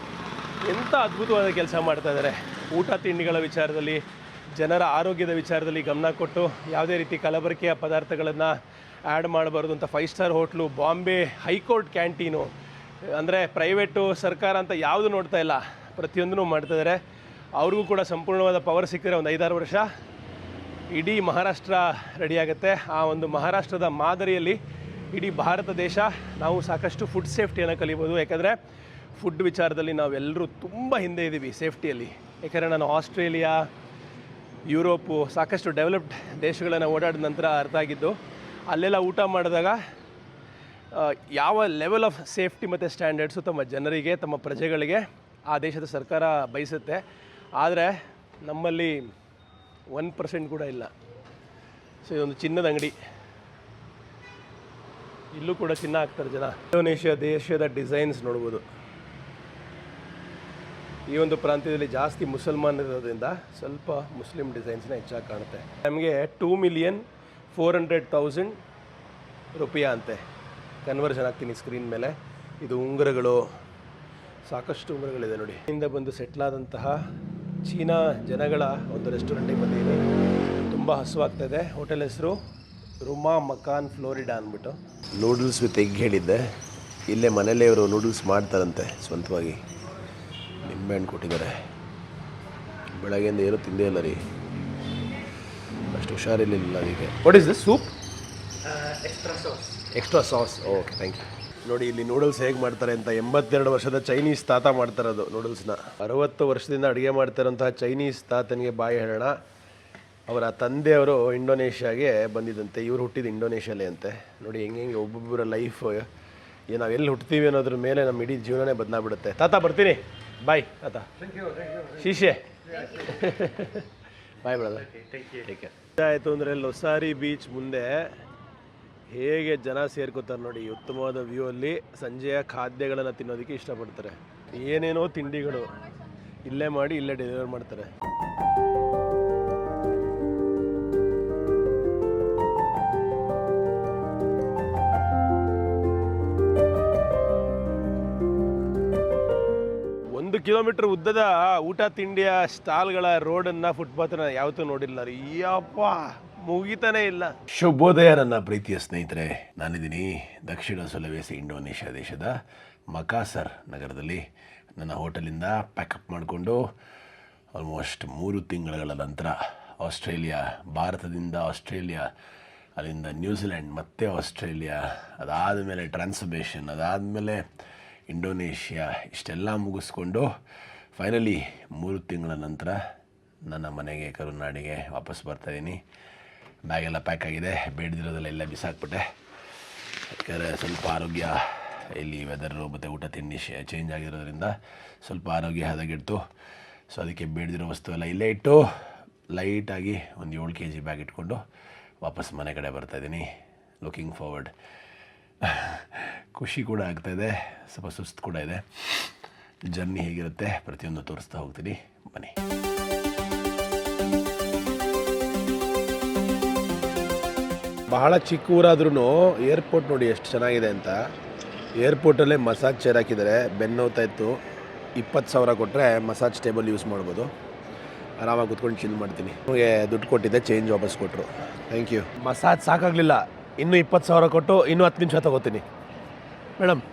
ಎಂಥ ಅದ್ಭುತವಾದ ಕೆಲಸ ಮಾಡ್ತಾಯಿದ್ದಾರೆ. ಊಟ ತಿಂಡಿಗಳ ವಿಚಾರದಲ್ಲಿ, ಜನರ ಆರೋಗ್ಯದ ವಿಚಾರದಲ್ಲಿ ಗಮನ ಕೊಟ್ಟು ಯಾವುದೇ ರೀತಿ ಕಲಬೆರಕೆಯ ಪದಾರ್ಥಗಳನ್ನು ಆ್ಯಡ್ ಮಾಡಬಾರ್ದು ಅಂತ 5 star hotel, Bombay high court canteen, ಅಂದರೆ ಪ್ರೈವೇಟು ಸರ್ಕಾರ ಅಂತ ಯಾವುದು ನೋಡ್ತಾ ಇಲ್ಲ, ಪ್ರತಿಯೊಂದೂ ಮಾಡ್ತಾಯಿದ್ದಾರೆ. ಅವ್ರಿಗೂ ಕೂಡ ಸಂಪೂರ್ಣವಾದ ಪವರ್ ಸಿಕ್ಕಿದ್ರೆ ಒಂದು 5-6 ವರ್ಷ ಇಡೀ ಮಹಾರಾಷ್ಟ್ರ ರೆಡಿಯಾಗುತ್ತೆ. ಆ ಒಂದು ಮಹಾರಾಷ್ಟ್ರದ ಮಾದರಿಯಲ್ಲಿ ಇಡೀ ಭಾರತ ದೇಶ ನಾವು ಸಾಕಷ್ಟು ಫುಡ್ ಸೇಫ್ಟಿಯನ್ನು ಕಲಿಬೋದು. ಯಾಕಂದರೆ ಫುಡ್ ವಿಚಾರದಲ್ಲಿ ನಾವೆಲ್ಲರೂ ತುಂಬ ಹಿಂದೆ ಇದ್ದೀವಿ ಸೇಫ್ಟಿಯಲ್ಲಿ. ಯಾಕಂದರೆ ನಾನು ಆಸ್ಟ್ರೇಲಿಯಾ, ಯುರೋಪು, ಸಾಕಷ್ಟು ಡೆವಲಪ್ಡ್ ದೇಶಗಳನ್ನು ಓಡಾಡಿದ ನಂತರ ಅರ್ಥ ಆಗಿದ್ದು, ಅಲ್ಲೆಲ್ಲ ಊಟ ಮಾಡಿದಾಗ ಯಾವ ಲೆವೆಲ್ ಆಫ್ ಸೇಫ್ಟಿ ಮತ್ತು ಸ್ಟ್ಯಾಂಡರ್ಡ್ಸು ತಮ್ಮ ಜನರಿಗೆ, ತಮ್ಮ ಪ್ರಜೆಗಳಿಗೆ ಆ ದೇಶದ ಸರ್ಕಾರ ಬಯಸುತ್ತೆ. ಆದರೆ ನಮ್ಮಲ್ಲಿ 1% ಕೂಡ ಇಲ್ಲ. ಸೊ ಇದೊಂದು ಚಿನ್ನದ ಅಂಗಡಿ. ಇಲ್ಲೂ ಕೂಡ ಚಿನ್ನ ಹಾಕ್ತಾರೆ ಜನ. ಇಂಡೋನೇಷ್ಯಾ ದೇಶದ ಡಿಸೈನ್ಸ್ ನೋಡ್ಬೋದು. ಈ ಒಂದು ಪ್ರಾಂತ್ಯದಲ್ಲಿ ಜಾಸ್ತಿ ಮುಸಲ್ಮಾನರಿರೋದ್ರಿಂದ ಸ್ವಲ್ಪ ಮುಸ್ಲಿಂ ಡಿಸೈನ್ಸ್ನ ಹೆಚ್ಚಾಗಿ ಕಾಣುತ್ತೆ. ನಮಗೆ 2,400,000 ರೂಪಾಯಿ ಅಂತೆ. ಕನ್ವರ್ಷನ್ ಆಗ್ತೀನಿ ಸ್ಕ್ರೀನ್ ಮೇಲೆ. ಇದು ಉಂಗುರಗಳು, ಸಾಕಷ್ಟು ರೂಮ್ಗಳಿದೆ ನೋಡಿ. ಇಂದ ಬಂದು ಸೆಟ್ಲ್ ಆದಂತಹ ಚೀನಾ ಜನಗಳ ಒಂದು ರೆಸ್ಟೋರೆಂಟಿಗೆ ಬಂದಿದ್ದೀನಿ. ತುಂಬ ಹಸುವಾಗ್ತಾಯಿದೆ. ಹೋಟೆಲ್ ಹೆಸರು ರುಮಾ ಮಕಾನ್ ಫ್ಲೋರಿಡಾ ಅಂದ್ಬಿಟ್ಟು. ನೂಡಲ್ಸ್ ವಿತ್ ಎಗ್ ಹೇಳಿದ್ದೆ. ಇಲ್ಲೇ ಮನೇಲೇ ಇವರು ನೂಡಲ್ಸ್ ಮಾಡ್ತಾರಂತೆ ಸ್ವಂತವಾಗಿ. ನಿಂಬೆಹಣ್ಣು ಕೊಟ್ಟಿದ್ದಾರೆ. ಬೆಳಗ್ಗೆಯಿಂದ ಏನೂ ತಿಂದೇ ಇಲ್ಲ ರೀ, ಅಷ್ಟು ಹುಷಾರಿರಲಿಲ್ಲ ಅದಕ್ಕೆ. What is this soup? Extra sauce. Okay, thank you. ನೋಡಿ ಇಲ್ಲಿ ನೂಡಲ್ಸ್ ಹೇಗೆ ಮಾಡ್ತಾರೆ ಅಂತ. 82 ವರ್ಷದ ಚೈನೀಸ್ ತಾತ ಮಾಡ್ತಾರದು ನೂಡಲ್ಸ್ನ. 60 ವರ್ಷದಿಂದ ಅಡುಗೆ ಮಾಡ್ತಾರಂತಹ ಚೈನೀಸ್ ತಾತನಿಗೆ ಬಾಯಿ ಹೇಳೋಣ. ಅವರ ತಂದೆಯವರು ಇಂಡೋನೇಷ್ಯಾಗೆ ಬಂದಿದ್ದಂತೆ. ಇವರು ಹುಟ್ಟಿದ್ದು ಇಂಡೋನೇಷ್ಯಾಲೇ ಅಂತೆ. ನೋಡಿ ಹೆಂಗೆ ಒಬ್ಬೊಬ್ಬರ ಲೈಫ್, ನಾವು ಎಲ್ಲಿ ಹುಟ್ತೀವಿ ಅನ್ನೋದ್ರ ಮೇಲೆ ನಮ್ಮ ಇಡೀ ಜೀವನನೇ ಬದಲಾಗ್ಬಿಡುತ್ತೆ. ತಾತ ಬರ್ತೀನಿ, ಬಾಯ್ ತಾತ. ಶೀಶೆ ಬಾಯ್ ಬ್ರದರ್. ಆಯಿತು ಅಂದರೆ ಲೊಸಾರಿ ಬೀಚ್ ಮುಂದೆ ಹೇಗೆ ಜನ ಸೇರ್ಕೋತಾರೆ ನೋಡಿ. ಉತ್ತಮವಾದ ವ್ಯೂ ಅಲ್ಲಿ ಸಂಜೆಯ ಖಾದ್ಯಗಳನ್ನು ತಿನ್ನೋದಕ್ಕೆ ಇಷ್ಟಪಡ್ತಾರೆ. ಏನೇನೋ ತಿಂಡಿಗಳು ಇಲ್ಲೇ ಮಾಡಿ ಇಲ್ಲೇ ಡೆಲಿವರ್ ಮಾಡ್ತಾರೆ. ಒಂದು ಕಿಲೋಮೀಟರ್ ಉದ್ದದ ಊಟ ತಿಂಡಿಯ ಸ್ಟಾಲ್ಗಳ ರೋಡನ್ನು, ಫುಟ್ಪಾತನ್ನ ಯಾವತ್ತೂ ನೋಡಿಲ್ಲ ರೀ. ಯಪ್ಪ, ಮುಗಿತಾನೇ ಇಲ್ಲ. ಶುಭೋದಯ ನನ್ನ ಪ್ರೀತಿಯ ಸ್ನೇಹಿತರೆ. ನಾನಿದ್ದೀನಿ ದಕ್ಷಿಣ ಸುಲವೇಸಿ ಇಂಡೋನೇಷ್ಯಾ ದೇಶದ ಮಕಾಸರ್ ನಗರದಲ್ಲಿ. ನನ್ನ ಹೋಟೆಲಿಂದ ಪ್ಯಾಕಪ್ ಮಾಡಿಕೊಂಡು ಆಲ್ಮೋಸ್ಟ್ 3 ತಿಂಗಳ ನಂತರ ಆಸ್ಟ್ರೇಲಿಯಾ, ಭಾರತದಿಂದ ಆಸ್ಟ್ರೇಲಿಯಾ, ಅಲ್ಲಿಂದ ನ್ಯೂಜಿಲೆಂಡ್, ಮತ್ತೆ ಆಸ್ಟ್ರೇಲಿಯಾ, ಅದಾದಮೇಲೆ ಟ್ರಾನ್ಸ್ಫರ್ಮೇಷನ್, ಅದಾದಮೇಲೆ ಇಂಡೋನೇಷ್ಯಾ, ಇಷ್ಟೆಲ್ಲ ಮುಗಿಸ್ಕೊಂಡು ಫೈನಲಿ 3 ತಿಂಗಳ ನಂತರ ನನ್ನ ಮನೆಗೆ, ಕರುನಾಡಿಗೆ ವಾಪಸ್ ಬರ್ತಾಯಿದ್ದೀನಿ. ಬ್ಯಾಗೆಲ್ಲ ಪ್ಯಾಕ್ ಆಗಿದೆ. ಬೇಡದಿರೋದೆಲ್ಲ ಬಿಸಾಕ್ಬಿಟ್ಟೆ. ಯಾಕಂದರೆ ಸ್ವಲ್ಪ ಆರೋಗ್ಯ, ಇಲ್ಲಿ ವೆದರು ಮತ್ತು ಊಟ ತಿಂಡಿ ಚೇಂಜ್ ಆಗಿರೋದ್ರಿಂದ ಸ್ವಲ್ಪ ಆರೋಗ್ಯ ಹದಗೆಡ್ತು. ಸೊ ಅದಕ್ಕೆ ಬೇಡದಿರೋ ವಸ್ತು ಎಲ್ಲ ಇಲ್ಲೇ ಇಟ್ಟು ಲೈಟಾಗಿ ಒಂದು 7 kg ಬ್ಯಾಗ್ ಇಟ್ಕೊಂಡು ವಾಪಸ್ ಮನೆ ಕಡೆ ಬರ್ತಾಯಿದ್ದೀನಿ. Looking forward. ಖುಷಿ ಕೂಡ ಆಗ್ತಾಯಿದೆ, ಸ್ವಲ್ಪ ಸುಸ್ತು ಕೂಡ ಇದೆ. ಜರ್ನಿ ಹೇಗಿರುತ್ತೆ ಪ್ರತಿಯೊಂದು ತೋರಿಸ್ತಾ ಹೋಗ್ತೀನಿ, ಬನ್ನಿ. ಬಹಳ ಚಿಕ್ಕ ಊರಾದ್ರೂ ಏರ್ಪೋರ್ಟ್ ನೋಡಿ ಎಷ್ಟು ಚೆನ್ನಾಗಿದೆ ಅಂತ. ಏರ್ಪೋರ್ಟಲ್ಲೇ ಮಸಾಜ್ ಚೇರ್ ಹಾಕಿದ್ದಾರೆ. ಬೆನ್ನು ನೋವ್ತಾ ಇತ್ತು. 20,000 ಕೊಟ್ಟರೆ ಮಸಾಜ್ ಟೇಬಲ್ ಯೂಸ್ ಮಾಡ್ಬೋದು. ಆರಾಮಾಗಿ ಕೂತ್ಕೊಂಡು ಚಿಲ್ ಮಾಡ್ತೀನಿ. ನಮಗೆ ದುಡ್ಡು ಕೊಟ್ಟಿದ್ದೆ, ಚೇಂಜ್ ವಾಪಸ್ ಕೊಟ್ಟರು. Thank you. ಮಸಾಜ್ ಸಾಕಾಗಲಿಲ್ಲ, ಇನ್ನೂ 20,000 ಕೊಟ್ಟು ಇನ್ನೂ 10 ನಿಮಿಷ ತಗೋತೀನಿ. ಮೇಡಮ್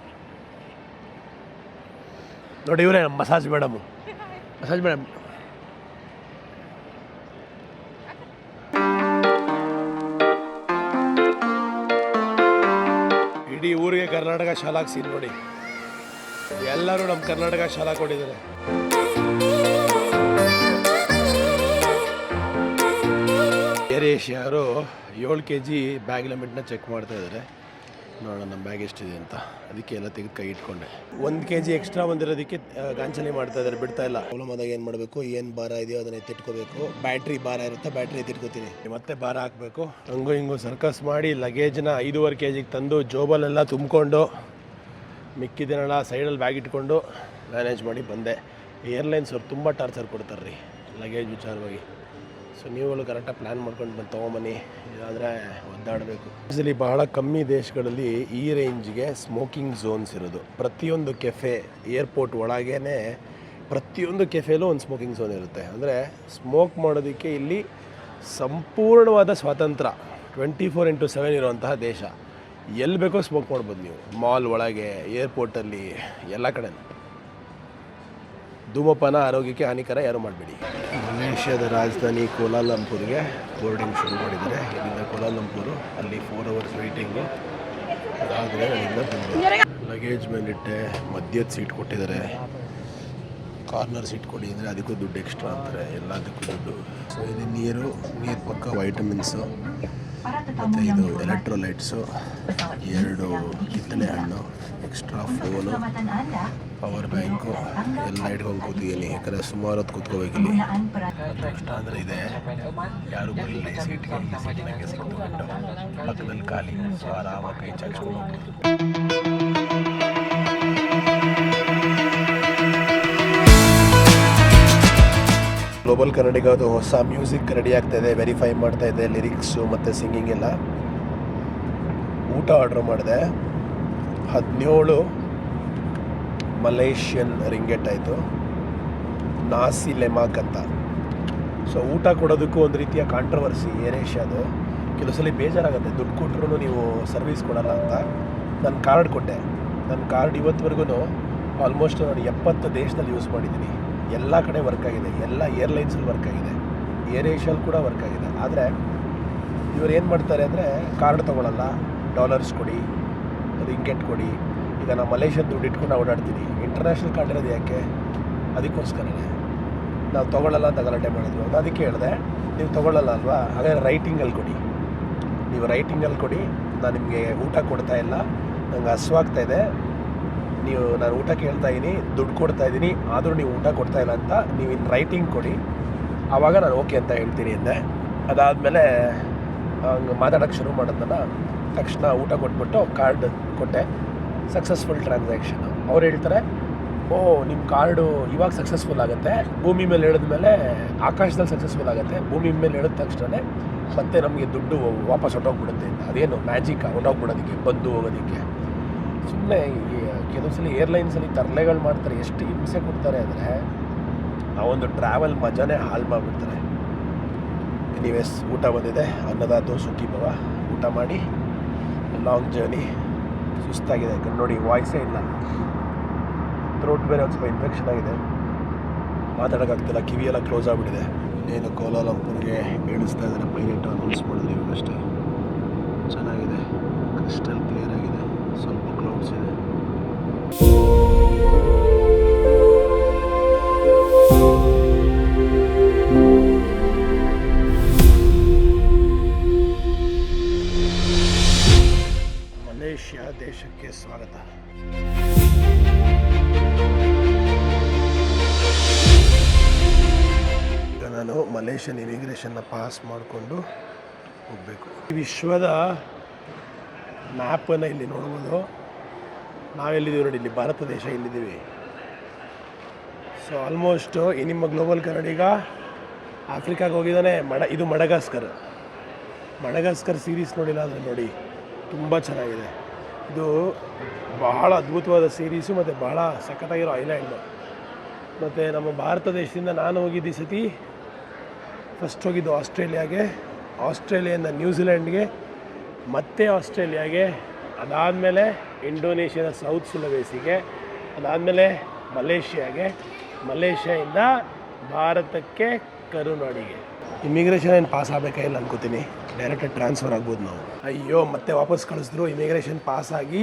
ನೋಡಿ, ಇವರೇ ನಮ್ಮ ಮಸಾಜ್ ಮೇಡಮು. Massage madam. ಇಡೀ ಊರಿಗೆ ಕರ್ನಾಟಕ ಶಾಲಾಗೆ ಸೀನ್ ನೋಡಿ. ಎಲ್ಲರೂ ನಮ್ಮ ಕರ್ನಾಟಕ ಶಾಲಾ ಕೊಟ್ಟಿದ್ದಾರೆ. ಏರ್ ಏಷ್ಯಾ ಅವರು 7 kg ಬ್ಯಾಗ್ ಲಿಮಿಟ್ನ ಚೆಕ್ ಮಾಡ್ತಾ ಇದ್ದಾರೆ. ನೋಡೋಣ ನಮ್ಮ ಬ್ಯಾಗ್ ಎಷ್ಟಿದೆ ಅಂತ. ಅದಕ್ಕೆ ಎಲ್ಲ ತೆಗೆದು ಕೈ ಇಟ್ಕೊಂಡೆ. 1 kg ಎಕ್ಸ್ಟ್ರಾ ಬಂದಿರೋದಕ್ಕೆ ಗಾಂಚಲಿ ಮಾಡ್ತಾ ಇದ್ದಾರೆ, ಬಿಡ್ತಾ ಇಲ್ಲ. ಪ್ರಾಬ್ಲಮ್ ಆದಾಗ ಏನು ಮಾಡಬೇಕು, ಏನು ಭಾರ ಇದೆಯೋ ಅದನ್ನ ಎತ್ತಿಟ್ಕೋಬೇಕು. ಬ್ಯಾಟ್ರಿ ಭಾರ ಇರುತ್ತೆ, ಬ್ಯಾಟ್ರಿ ಎತ್ತಿಟ್ಕೋತೀನಿ. ಮತ್ತೆ ಭಾರ ಹಾಕಬೇಕು. ಹಂಗೂ ಹಿಂಗೂ ಸರ್ಕಸ್ ಮಾಡಿ ಲಗೇಜ್ನ 5.5 kg ತಂದು ಜೋಬಲೆಲ್ಲ ತುಂಬಿಕೊಂಡು ಮಿಕ್ಕಿದಿನೆಲ್ಲ ಸೈಡಲ್ಲಿ ಬ್ಯಾಗ್ ಇಟ್ಕೊಂಡು ಮ್ಯಾನೇಜ್ ಮಾಡಿ ಬಂದೆ. ಏರ್ಲೈನ್ಸ್ ಅವ್ರು ತುಂಬ ಟಾರ್ಚರ್ ಕೊಡ್ತಾರೆ ರೀ ಲಗೇಜ್ ವಿಚಾರವಾಗಿ. ಸೊ ನೀವುಗಳು ಕರೆಕ್ಟಾಗಿ ಪ್ಲ್ಯಾನ್ ಮಾಡ್ಕೊಂಡು ಬಂದು ತೊಗೊಂಬನ್ನಿ, ಇಲ್ಲಾಂದರೆ ಒದ್ದಾಡಬೇಕು. ಯೂಸಲಿ ಬಹಳ ಕಮ್ಮಿ ದೇಶಗಳಲ್ಲಿ ಈ ರೇಂಜ್ಗೆ ಸ್ಮೋಕಿಂಗ್ ಝೋನ್ಸ್ ಇರೋದು. ಪ್ರತಿಯೊಂದು ಕೆಫೆ, ಏರ್ಪೋರ್ಟ್ ಒಳಗೇ ಪ್ರತಿಯೊಂದು ಕೆಫೆಲೂ ಒಂದು ಸ್ಮೋಕಿಂಗ್ ಝೋನ್ ಇರುತ್ತೆ. ಅಂದರೆ ಸ್ಮೋಕ್ ಮಾಡೋದಕ್ಕೆ ಇಲ್ಲಿ ಸಂಪೂರ್ಣವಾದ ಸ್ವಾತಂತ್ರ್ಯ, 24/7 ಇರುವಂತಹ ದೇಶ. ಎಲ್ಲಿ ಬೇಕೋ ಸ್ಮೋಕ್ ಮಾಡ್ಬೋದು ನೀವು. ಮಾಲ್ ಒಳಗೆ, ಏರ್ಪೋರ್ಟಲ್ಲಿ, ಎಲ್ಲ ಕಡೆ. ಧೂಮಪಾನ ಆರೋಗ್ಯಕ್ಕೆ ಹಾನಿಕರ, ಯಾರು ಮಾಡಬೇಡಿ. ಮಲೇಷ್ಯಾದ ರಾಜಧಾನಿ ಕೋಲಾಲಂಪುರ್ಗೆ ಬೋರ್ಡಿಂಗ್ ಶುರು ಮಾಡಿದ್ದಾರೆ. ಇಲ್ಲಿಂದ ಕೋಲಾಲಂಪುರು, ಅಲ್ಲಿ 4 hours ವೆಯ್ಟಿಂಗು. ಅದಾದರೆ ಅಲ್ಲಿಂದ ಬಂದು ಲಗೇಜ್ ಮೇಲಿಟ್ಟೆ. ಮಧ್ಯದ ಸೀಟ್ ಕೊಟ್ಟಿದ್ದಾರೆ. ಕಾರ್ನರ್ ಸೀಟ್ ಕೊಡಿ ಅಂದರೆ ಅದಕ್ಕೂ ದುಡ್ಡು ಎಕ್ಸ್ಟ್ರಾ ಅಂತಾರೆ, ಎಲ್ಲದಕ್ಕೂ ದುಡ್ಡು. ಸೊ ಇದು ನೀರು ಪಕ್ಕ ವೈಟಮಿನ್ಸು, ಮತ್ತು ಇದು ಎಲೆಕ್ಟ್ರೋಲೈಟ್ಸು, 2 ಕಿತ್ತಳೆ ಹಣ್ಣು, ಎಕ್ಸ್ಟ್ರಾ ಫೋನು, ಪವರ್ ಬ್ಯಾಂಕು ಎಲ್ಲ ಇಟ್ಕೊಂಡು ಕೂತಿದ್ದೀನಿ. ಯಾಕಂದರೆ ಸುಮಾರು ಹೊತ್ತು ಕೂತ್ಕೋಬೇಕಿಲ್ಲಿ. ಕಷ್ಟ ಅಂದರೆ ಇದೆ, ಯಾರು ಬರಲಿಲ್ಲ ಈ ಸೀಟ್ಗೆ. ಈ ಸೀಟಿನಾಗೆ ಸಿಕ್ತುಕೊಂಡು ಪಕ್ಕದಲ್ಲಿ ಖಾಲಿ. ಸೊ ಆರಾಮಾಗಿ ಕೈ ಚಾಚ್ಕೊಂಡು ಗ್ಲೋಬಲ್ ಕನ್ನಡಿಗ ಅದು ಹೊಸ ಮ್ಯೂಸಿಕ್ ರೆಡಿ ಆಗ್ತಾ ಇದೆ. ವೆರಿಫೈ ಮಾಡ್ತಾ ಇದೆ ಲಿರಿಕ್ಸು ಮತ್ತು ಸಿಂಗಿಂಗ್ ಎಲ್ಲ. ಊಟ ಆರ್ಡ್ರ್ ಮಾಡಿದೆ. 17 ಮಲೇಷಿಯನ್ ರಿಂಗೆಟ್ ಆಯಿತು, ನಾಸಿ ಲೆಮಾಕ್ ಅಂತ. ಸೊ ಊಟ ಕೊಡೋದಕ್ಕೂ ಒಂದು ರೀತಿಯ ಕಾಂಟ್ರವರ್ಸಿ ಏರ್ ಏಷ್ಯಾದು. ಕೆಲವು ಸಲ ಬೇಜಾರಾಗುತ್ತೆ, ದುಡ್ಡು ಕೊಟ್ಟರು ನೀವು ಸರ್ವಿಸ್ ಕೊಡಲ್ಲ ಅಂತ. ನನ್ನ ಕಾರ್ಡ್ ಕೊಟ್ಟೆ, ನನ್ನ ಕಾರ್ಡ್ ಇವತ್ತುವರೆಗೂ ಆಲ್ಮೋಸ್ಟ್ ನಾನು 70 ದೇಶದಲ್ಲಿ ಯೂಸ್ ಮಾಡಿದ್ದೀನಿ. ಎಲ್ಲ ಕಡೆ ವರ್ಕ್ ಆಗಿದೆ, ಎಲ್ಲ ಏರ್ಲೈನ್ಸಲ್ಲಿ ವರ್ಕ್ ಆಗಿದೆ, ಏರ್ ಏಷ್ಯಲ್ಲಿ ಕೂಡ ವರ್ಕ್ ಆಗಿದೆ. ಆದರೆ ಇವರು ಏನು ಮಾಡ್ತಾರೆ ಅಂದರೆ ಕಾರ್ಡ್ ತೊಗೊಳ್ಳಲ್ಲ, ಡಾಲರ್ಸ್ ಕೊಡಿ, ರಿಂಗೆಟ್ ಕೊಡಿ. ಈಗ ನಾನು ಮಲೇಷ್ಯನ್ ದುಡ್ಡು ಇಟ್ಕೊಂಡು ಓಡಾಡ್ತೀನಿ, ಇಂಟರ್ನ್ಯಾಷನಲ್ ಕಾರ್ಡ್ ಇರೋದು ಯಾಕೆ? ಅದಕ್ಕೋಸ್ಕರನೇ ನಾವು ತೊಗೊಳ್ಳಲ್ಲ ಅಂತ ಗಲಾಟೆ ಮಾಡಿದ್ರು. ಅದಕ್ಕೆ ಹೇಳಿದೆ, ನೀವು ತೊಗೊಳ್ಳಲ್ಲ ಅಲ್ವಾ, ಹಾಗಾದರೆ ರೈಟಿಂಗಲ್ಲಿ ಕೊಡಿ, ನೀವು ರೈಟಿಂಗಲ್ಲಿ ಕೊಡಿ. ನಾನು ನಿಮಗೆ ಊಟ ಕೊಡ್ತಾ ಇಲ್ಲ, ನಂಗೆ ಹಸುವಾಗ್ತಾಯಿದೆ, ನಾನು ಊಟ ಕೇಳ್ತಾ ಇದ್ದೀನಿ, ದುಡ್ಡು ಕೊಡ್ತಾ ಇದ್ದೀನಿ, ಆದರೂ ನೀವು ಊಟ ಕೊಡ್ತಾ ಇಲ್ಲ ಅಂತ ನೀವು ಇನ್ನು ರೈಟಿಂಗ್ ಕೊಡಿ, ಆವಾಗ ನಾನು ಓಕೆ ಅಂತ ಹೇಳ್ತೀನಿ ಅಂದೆ. ಅದಾದಮೇಲೆ ಹಂಗೆ ಮಾತಾಡೋಕ್ಕೆ ಶುರು ಮಾಡೋದನ್ನ ತಕ್ಷಣ ಊಟ ಕೊಟ್ಬಿಟ್ಟು ಕಾರ್ಡ್ ಕೊಟ್ಟೆ, ಸಕ್ಸಸ್ಫುಲ್ ಟ್ರಾನ್ಸಾಕ್ಷನು. ಅವ್ರು ಹೇಳ್ತಾರೆ, ಓ ನಿಮ್ಮ ಕಾರ್ಡು ಇವಾಗ ಸಕ್ಸಸ್ಫುಲ್ ಆಗುತ್ತೆ, ಭೂಮಿ ಮೇಲೆ ಇಳಿದ್ಮೇಲೆ ಆಕಾಶದಲ್ಲಿ ಸಕ್ಸಸ್ಫುಲ್ ಆಗುತ್ತೆ, ಭೂಮಿ ಮೇಲೆ ಇಳಿದ ತಕ್ಷಣ ಮತ್ತೆ ನಮಗೆ ದುಡ್ಡು ವಾಪಸ್ ಹೊಟ್ಟೋಗ್ಬಿಡುತ್ತೆ ಅಂತ. ಅದೇನು ಮ್ಯಾಜಿಕ್ ಹೊಟ್ಟೋಗ್ಬಿಡೋದಕ್ಕೆ, ಬಂದು ಹೋಗೋದಕ್ಕೆ. ಸುಮ್ಮನೆ ಕೆಲವು ಸಲ ಏರ್ಲೈನ್ಸಲ್ಲಿ ತರಲೆಗಳು ಮಾಡ್ತಾರೆ, ಎಷ್ಟು ಹಿಂಸೆ ಕೊಡ್ತಾರೆ ಅಂದರೆ ಆ ಒಂದು ಟ್ರಾವೆಲ್ ಮಜಾನೇ ಹಾಳು ಮಾಡಿಬಿಡ್ತಾರೆ. ಎನಿವೇಸ್ ಊಟ ಬಂದಿದೆ, ಅನ್ನದಾತು ಸುಖಿ ಭವ. ಊಟ ಮಾಡಿ, ಲಾಂಗ್ ಜರ್ನಿ, ಸುಸ್ತಾಗಿದೆ. ನೋಡಿ ವಾಯ್ಸೇ ಇಲ್ಲ, ಥ್ರೋಟ್ ಬೇರೆ ಒಂದು ಸ್ವಲ್ಪ ಇನ್ಫೆಕ್ಷನ್ ಆಗಿದೆ, ಮಾತಾಡೋಕ್ಕಾಗ್ತಿಲ್ಲ, ಕಿವಿಯೆಲ್ಲ ಕ್ಲೋಸ್ ಆಗಿಬಿಟ್ಟಿದೆ. ಇನ್ನೇನು ಕೋಲಾಲಂಪುರ್ಗೆ ಇಳಿಸ್ತಾ ಇದ್ದಾರೆ ಪೈಲಟ್ ಅನೌನ್ಸ್ ಮಾಡಿದ್ರು ಇವಾಗಷ್ಟೇ. ಚೆನ್ನಾಗಿದೆ, ಕ್ರಿಸ್ಟಲ್ ಕ್ಲಿಯರ್ ಆಗಿದೆ, ಸ್ವಲ್ಪ ಕ್ಲೌಡ್ಸ್ ಇದೆ. ಮಲೇಷ್ಯಾ ದೇಶಕ್ಕೆ ಸ್ವಾಗತ. ಈಗ ನಾನು ಮಲೇಷ್ಯನ್ ಇಮಿಗ್ರೇಷನ್ನ ಪಾಸ್ ಮಾಡಿಕೊಂಡು ಹೋಗಬೇಕು. ವಿಶ್ವದ ಮ್ಯಾಪನ್ನು ಇಲ್ಲಿ ನೋಡ್ಬೋದು. ನಾವೆಲ್ಲಿದ್ದೀವಿ ನೋಡಿ, ಇಲ್ಲಿ ಭಾರತ ದೇಶ ಇಲ್ಲಿದ್ದೀವಿ. ಸೊ ಆಲ್ಮೋಸ್ಟು ಈ ನಿಮ್ಮ ಗ್ಲೋಬಲ್ ಕನ್ನಡಿಗ ಆಫ್ರಿಕಾಗೆ ಹೋಗಿದ್ದಾನೆ. ಇದು ಮಡಗಾಸ್ಕರ್ ಸೀರೀಸ್ ನೋಡಿಲ್ಲ ಅಂದರೆ ನೋಡಿ, ತುಂಬ ಚೆನ್ನಾಗಿದೆ. ಇದು ಬಹಳ ಅದ್ಭುತವಾದ ಸೀರೀಸು ಮತ್ತು ಬಹಳ ಸಖತ್ತಾಗಿರೋ ಐಲ್ಯಾಂಡು. ಮತ್ತು ನಮ್ಮ ಭಾರತ ದೇಶದಿಂದ ನಾನು ಹೋಗಿದ್ದು ಈ ಸತಿ ಫಸ್ಟ್ ಹೋಗಿದ್ದು ಆಸ್ಟ್ರೇಲಿಯಾದಿಂದ ನ್ಯೂಜಿಲೆಂಡ್ಗೆ, ಮತ್ತು ಆಸ್ಟ್ರೇಲಿಯಾಗೆ, ಅದಾದಮೇಲೆ ಇಂಡೋನೇಷ್ಯಾದ ಸೌತ್ ಸುಲವೇಸಿಗೆ, ಅದಾದಮೇಲೆ ಮಲೇಷ್ಯಾದಿಂದ ಭಾರತಕ್ಕೆ ಕರುನಾಡಿಗೆ. ಇಮಿಗ್ರೇಷನ್ ಏನು ಪಾಸ್ ಆಗಬೇಕಾಗಿಲ್ಲ ಅನ್ಕೋತೀನಿ, ಡೈರೆಕ್ಟಾಗಿ ಟ್ರಾನ್ಸ್ಫರ್ ಆಗ್ಬೋದು ನಾವು. ಅಯ್ಯೋ ಮತ್ತೆ ವಾಪಸ್ ಕಳಿಸಿದ್ರು. ಇಮಿಗ್ರೇಷನ್ ಪಾಸ್ ಆಗಿ